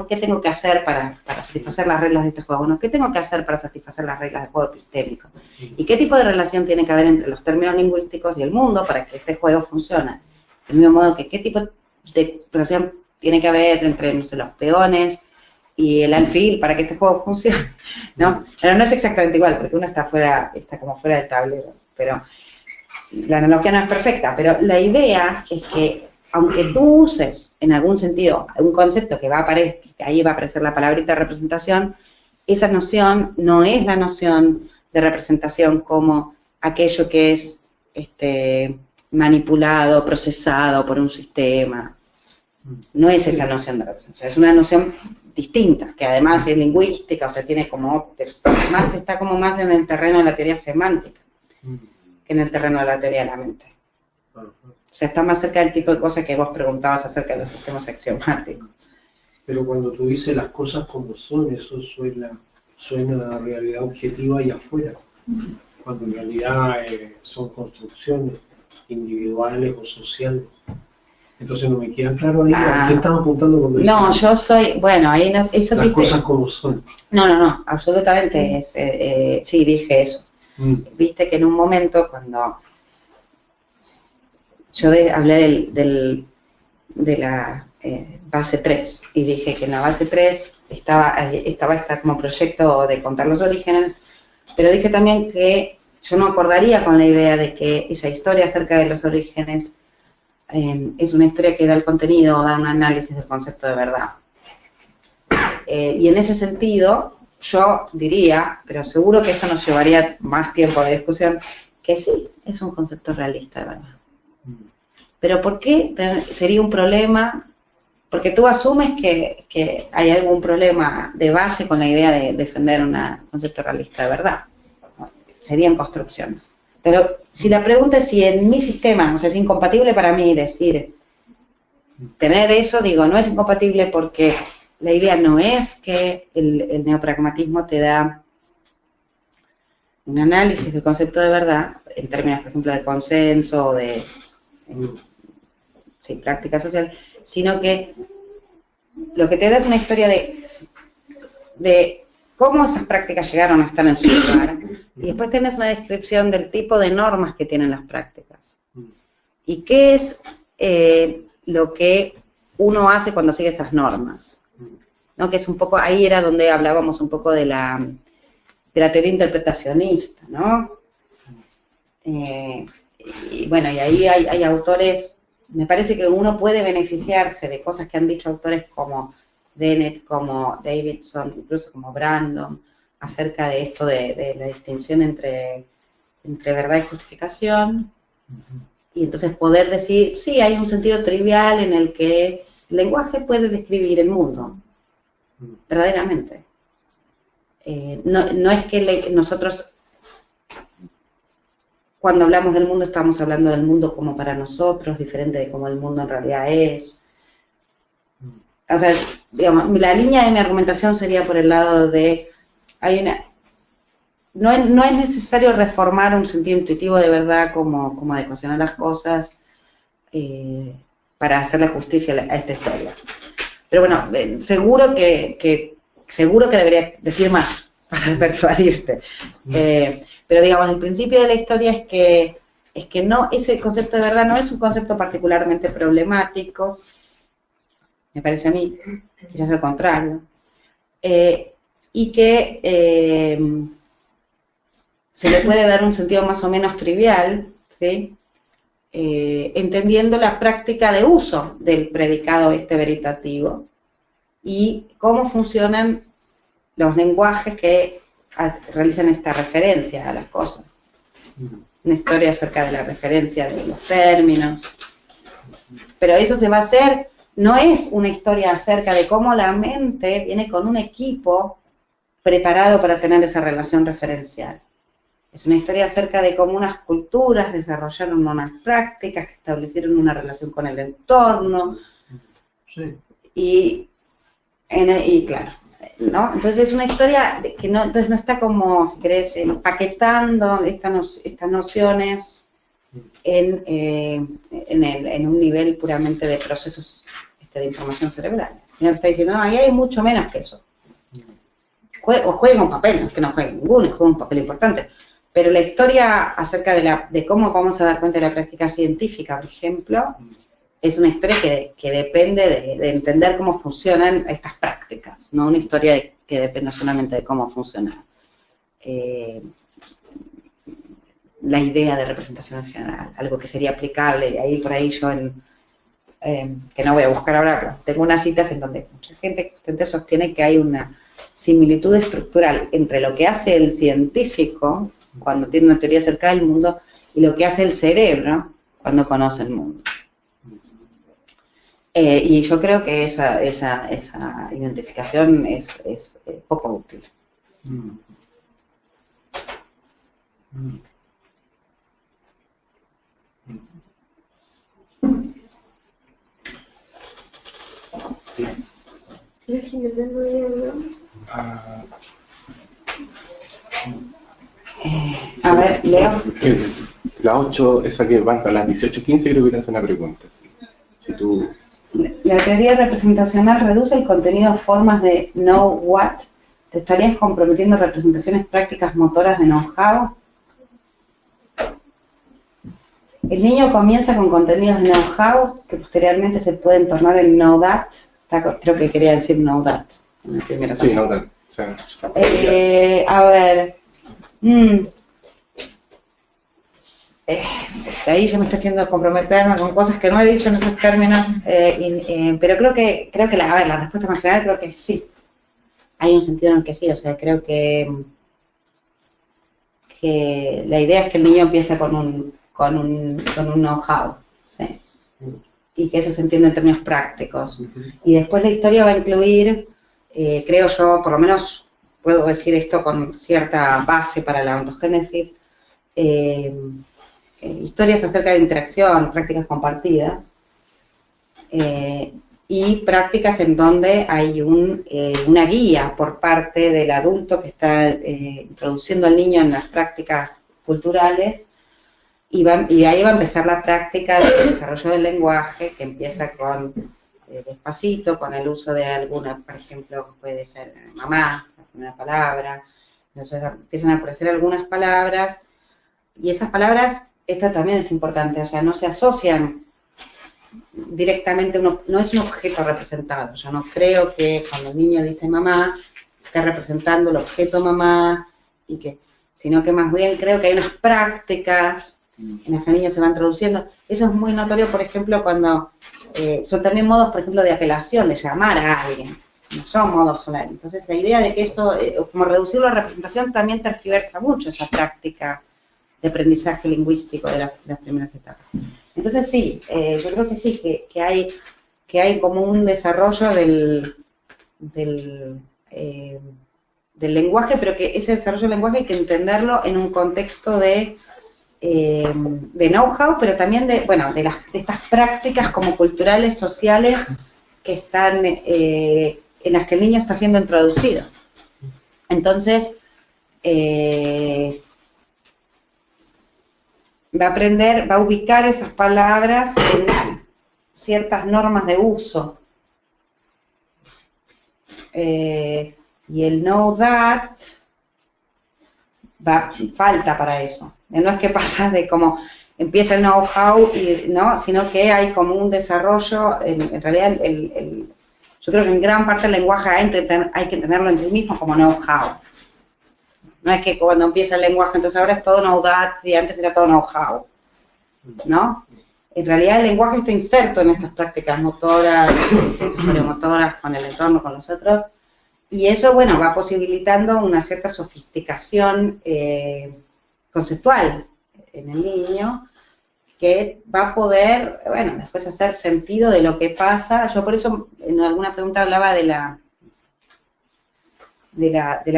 ¿qué tengo que hacer para satisfacer las reglas de este juego? Bueno, ¿qué tengo que hacer para satisfacer las reglas del juego epistémico? ¿Y qué tipo de relación tiene que haber entre los términos lingüísticos y el mundo para que este juego funcione? Del mismo modo que qué tipo de relación tiene que haber entre, no sé, los peones y el alfil para que este juego funcione, ¿no? Pero no es exactamente igual, porque uno está como fuera del tablero, pero la analogía no es perfecta, pero la idea es que, aunque tú uses en algún sentido un concepto que ahí va a aparecer la palabrita representación, esa noción no es la noción de representación como aquello que es manipulado, procesado por un sistema. No es esa noción de representación, es una noción distinta, que además es lingüística, o sea, tiene como, está como más en el terreno de la teoría semántica que en el terreno de la teoría de la mente. O sea, está más cerca del tipo de cosas que vos preguntabas acerca de los sistemas axiomáticos. Pero cuando tú dices las cosas como son, eso suena a realidad objetiva y afuera. Cuando en realidad son construcciones individuales o sociales. Entonces no me queda claro ahí a qué estamos apuntando cuando no, yo soy, bueno, ahí no, eso las cosas como son. No, absolutamente, sí, dije eso. Viste que en un momento cuando yo hablé de la base 3 y dije que en la base 3 estaba como proyecto de contar los orígenes, pero dije también que yo no acordaría con la idea de que esa historia acerca de los orígenes es una historia que da el contenido o da un análisis del concepto de verdad. Y en ese sentido, yo diría, pero seguro que esto nos llevaría más tiempo de discusión, que sí, es un concepto realista de verdad. Pero ¿por qué sería un problema? Porque tú asumes que hay algún problema de base con la idea de defender un concepto realista de verdad. Serían construcciones. Pero si la pregunta es si en mi sistema, o sea, es incompatible para mí decir, tener eso, digo, no es incompatible porque la idea no es que el neopragmatismo te da un análisis del concepto de verdad, en términos, por ejemplo, de consenso o de práctica social, sino que lo que te da es una historia de cómo esas prácticas llegaron a estar en su lugar, y después tenés una descripción del tipo de normas que tienen las prácticas. Y qué es lo que uno hace cuando sigue esas normas. ¿No? Que es un poco, ahí era donde hablábamos un poco de la teoría interpretacionista, ¿no? Y bueno, y ahí hay autores, me parece que uno puede beneficiarse de cosas que han dicho autores como Dennett, como Davidson, incluso como Brandon, acerca de esto de la distinción entre verdad y justificación, y entonces poder decir, sí, hay un sentido trivial en el que el lenguaje puede describir el mundo, verdaderamente. No es que nosotros, cuando hablamos del mundo, estamos hablando del mundo como para nosotros, diferente de cómo el mundo en realidad es. O sea, digamos, la línea de mi argumentación sería por el lado de, no es necesario reformar un sentido intuitivo de verdad como de ecuacionar las cosas para hacerle justicia a esta historia. Pero bueno, seguro que debería decir más para persuadirte. Pero digamos, el principio de la historia es que no, ese concepto de verdad no es un concepto particularmente problemático, me parece a mí, quizás al contrario, y que se le puede dar un sentido más o menos trivial, ¿sí? Entendiendo la práctica de uso del predicado veritativo y cómo funcionan los lenguajes que realizan esta referencia a las cosas. Una historia acerca de la referencia de los términos. Pero eso se va a hacer, no es una historia acerca de cómo la mente viene con un equipo preparado para tener esa relación referencial. Es una historia acerca de cómo unas culturas desarrollaron unas prácticas que establecieron una relación con el entorno. Sí. Y claro, ¿no? Entonces es una historia que entonces no está como, si querés, empaquetando estas nociones en un nivel puramente de procesos de información cerebral. Sino que está diciendo, no, ahí hay mucho menos que eso. O juega un papel, no es que no juegue ninguno, juega un papel importante. Pero la historia acerca de cómo vamos a dar cuenta de la práctica científica, por ejemplo, es una historia que depende de entender cómo funcionan estas prácticas, no una historia que dependa solamente de cómo funciona la idea de representación en general, algo que sería aplicable, y ahí por ahí yo, que no voy a buscar ahora, pero tengo unas citas en donde mucha gente sostiene que hay una similitud estructural entre lo que hace el científico cuando tiene una teoría acerca del mundo y lo que hace el cerebro cuando conoce el mundo. Y yo creo que esa identificación es poco útil. A ver, Leo. La 8, esa que va a las 18:15, creo que te hace una pregunta. Si tú... La teoría representacional reduce el contenido a formas de know what. ¿Te estarías comprometiendo a representaciones prácticas motoras de know-how? El niño comienza con contenidos de know-how que posteriormente se pueden tornar en know that. Creo que quería decir know that. En el primero sí, know that. O sea, a ver. ahí se me está haciendo comprometerme con cosas que no he dicho en esos términos, pero creo que la respuesta más general creo que sí. Hay un sentido en el que sí, o sea, creo que la idea es que el niño empiece con un know-how, ¿sí? Y que eso se entienda en términos prácticos. Y después la historia va a incluir, creo yo, por lo menos puedo decir esto con cierta base para la ontogénesis, historias acerca de interacción, prácticas compartidas, y prácticas en donde hay una guía por parte del adulto que está introduciendo al niño en las prácticas culturales, y ahí va a empezar la práctica del desarrollo del lenguaje, que empieza con despacito, con el uso de alguna, por ejemplo, puede ser mamá, la primera palabra. Entonces empiezan a aparecer algunas palabras, y esas palabras, esta también es importante, o sea, no se asocian directamente, no es un objeto representado. Yo no creo que cuando el niño dice mamá, esté representando el objeto mamá, sino que más bien creo que hay unas prácticas en las que el niño se va introduciendo. Eso es muy notorio, por ejemplo, cuando son también modos, por ejemplo, de apelación, de llamar a alguien. No son modos solamente. Entonces, la idea de que esto, como reducirlo a representación, también tergiversa mucho esa práctica de aprendizaje lingüístico de las primeras etapas. Entonces, sí, yo creo que sí, que hay como un desarrollo del lenguaje, pero que ese desarrollo del lenguaje hay que entenderlo en un contexto de know-how, pero también de estas prácticas como culturales, sociales, que están, en las que el niño está siendo introducido. Entonces, va a aprender, va a ubicar esas palabras en ciertas normas de uso. Y el know that falta para eso. No es que pasa de como empieza el know-how, ¿no? Sino que hay como un desarrollo, en realidad yo creo que en gran parte el lenguaje hay que entenderlo en sí mismo como know-how. No es que cuando empieza el lenguaje, entonces ahora es todo know that, y antes era todo know-how, ¿no? En realidad el lenguaje está inserto en estas prácticas motoras, sensoriomotoras, con el entorno, con los otros, y eso, bueno, va posibilitando una cierta sofisticación conceptual en el niño, que va a poder, bueno, después hacer sentido de lo que pasa. Yo por eso en alguna pregunta hablaba de la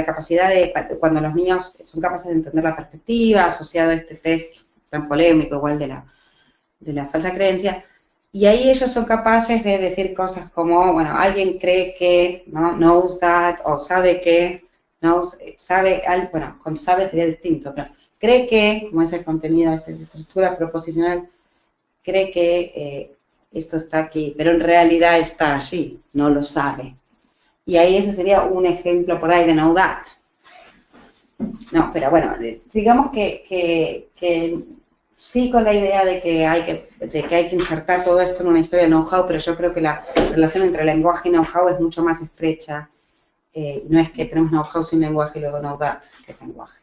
capacidad de, cuando los niños son capaces de entender la perspectiva, asociado a este test tan polémico, igual de la falsa creencia, y ahí ellos son capaces de decir cosas como, bueno, alguien cree que, ¿no? Knows that, o sabe que, knows, sabe, bueno, con sabe sería distinto, pero cree que, como es el contenido de esta estructura proposicional, cree que esto está aquí, pero en realidad está allí, no lo sabe. Y ahí ese sería un ejemplo por ahí de know that. No, pero bueno, digamos que sí, con la idea de que hay que insertar todo esto en una historia de know-how, pero yo creo que la relación entre lenguaje y know-how es mucho más estrecha. No es que tenemos know-how sin lenguaje y luego know that, que es lenguaje.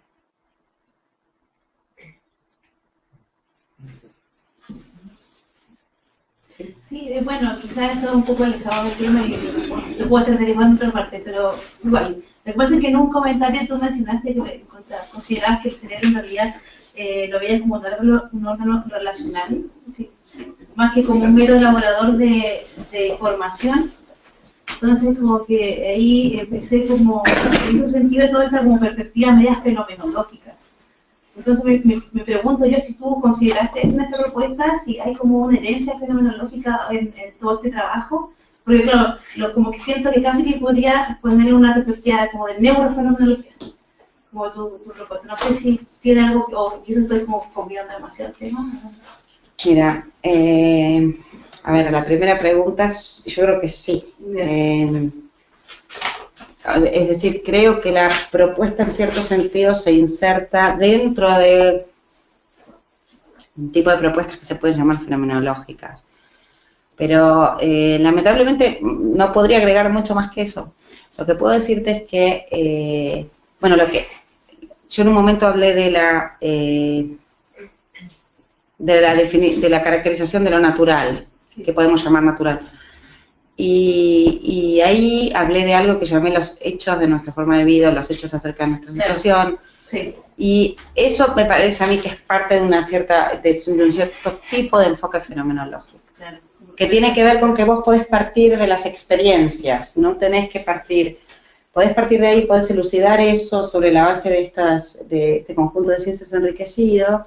Sí, bueno, quizás esto es un poco alejado del tema y se puede estar derivando en otra parte, pero igual. Lo que pasa es que en un comentario tú mencionaste que considerabas que el cerebro en realidad lo veías como un órgano relacional, ¿sí? Más que como un mero elaborador de información. Entonces, como que ahí empecé como, en un sentido de toda esta como perspectiva media fenomenológica. Entonces me pregunto yo si tú consideraste eso en esta propuesta, si hay como una herencia fenomenológica en todo este trabajo, porque claro, como que siento que casi que podría poner una perspectiva como de neurofenomenología, como tu propuesta. No sé si tiene algo, o quizás estoy como combinando demasiado el tema. Mira, a ver, la primera pregunta, yo creo que sí. Es decir, creo que la propuesta en cierto sentido se inserta dentro de un tipo de propuestas que se pueden llamar fenomenológicas. Pero lamentablemente no podría agregar mucho más que eso. Lo que puedo decirte es que, bueno, yo en un momento hablé de de la caracterización de lo natural, que podemos llamar natural. Y ahí hablé de algo que llamé los hechos de nuestra forma de vida, los hechos acerca de nuestra situación. Sí. Y eso me parece a mí que es parte de un cierto tipo de enfoque fenomenológico. Claro. Que tiene que ver con que vos podés partir de las experiencias, no tenés que partir, podés partir de ahí, podés elucidar eso sobre la base de este conjunto de ciencias enriquecido,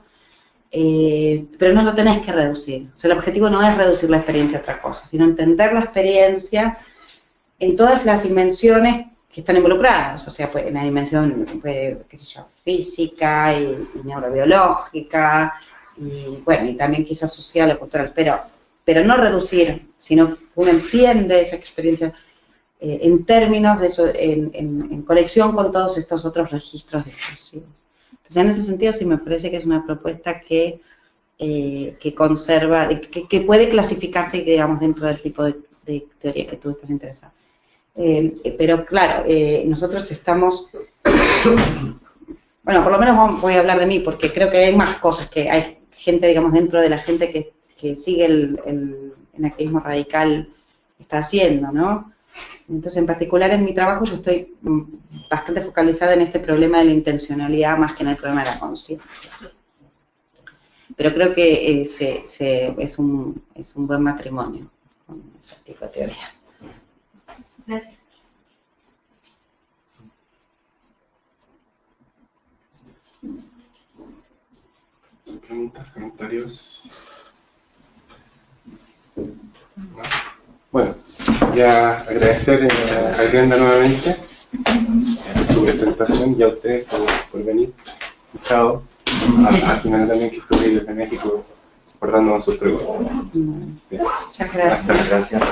pero no lo tenés que reducir. O sea, el objetivo no es reducir la experiencia a otra cosa, sino entender la experiencia en todas las dimensiones que están involucradas, o sea, en la dimensión, qué sé yo, física y neurobiológica, y bueno, y también quizás social o cultural, pero no reducir, sino que uno entiende esa experiencia en términos de eso, en conexión con todos estos otros registros discursivos. Entonces, en ese sentido, sí me parece que es una propuesta que conserva, que puede clasificarse, digamos, dentro del tipo de teoría que tú estás interesado. Pero claro, nosotros estamos, bueno, por lo menos voy a hablar de mí, porque creo que hay más cosas, que hay gente, digamos, dentro de la gente que sigue el activismo radical está haciendo, ¿no? Entonces, en particular en mi trabajo yo estoy bastante focalizada en este problema de la intencionalidad más que en el problema de la conciencia. Pero creo que es un buen matrimonio con ese tipo de teoría. Gracias. ¿Preguntas, comentarios? Bueno, ya agradecer a Glenda nuevamente su presentación y a ustedes por venir. Chao. Al final también que estuve desde México por dándonos sus preguntas. Muchas gracias. Gracias.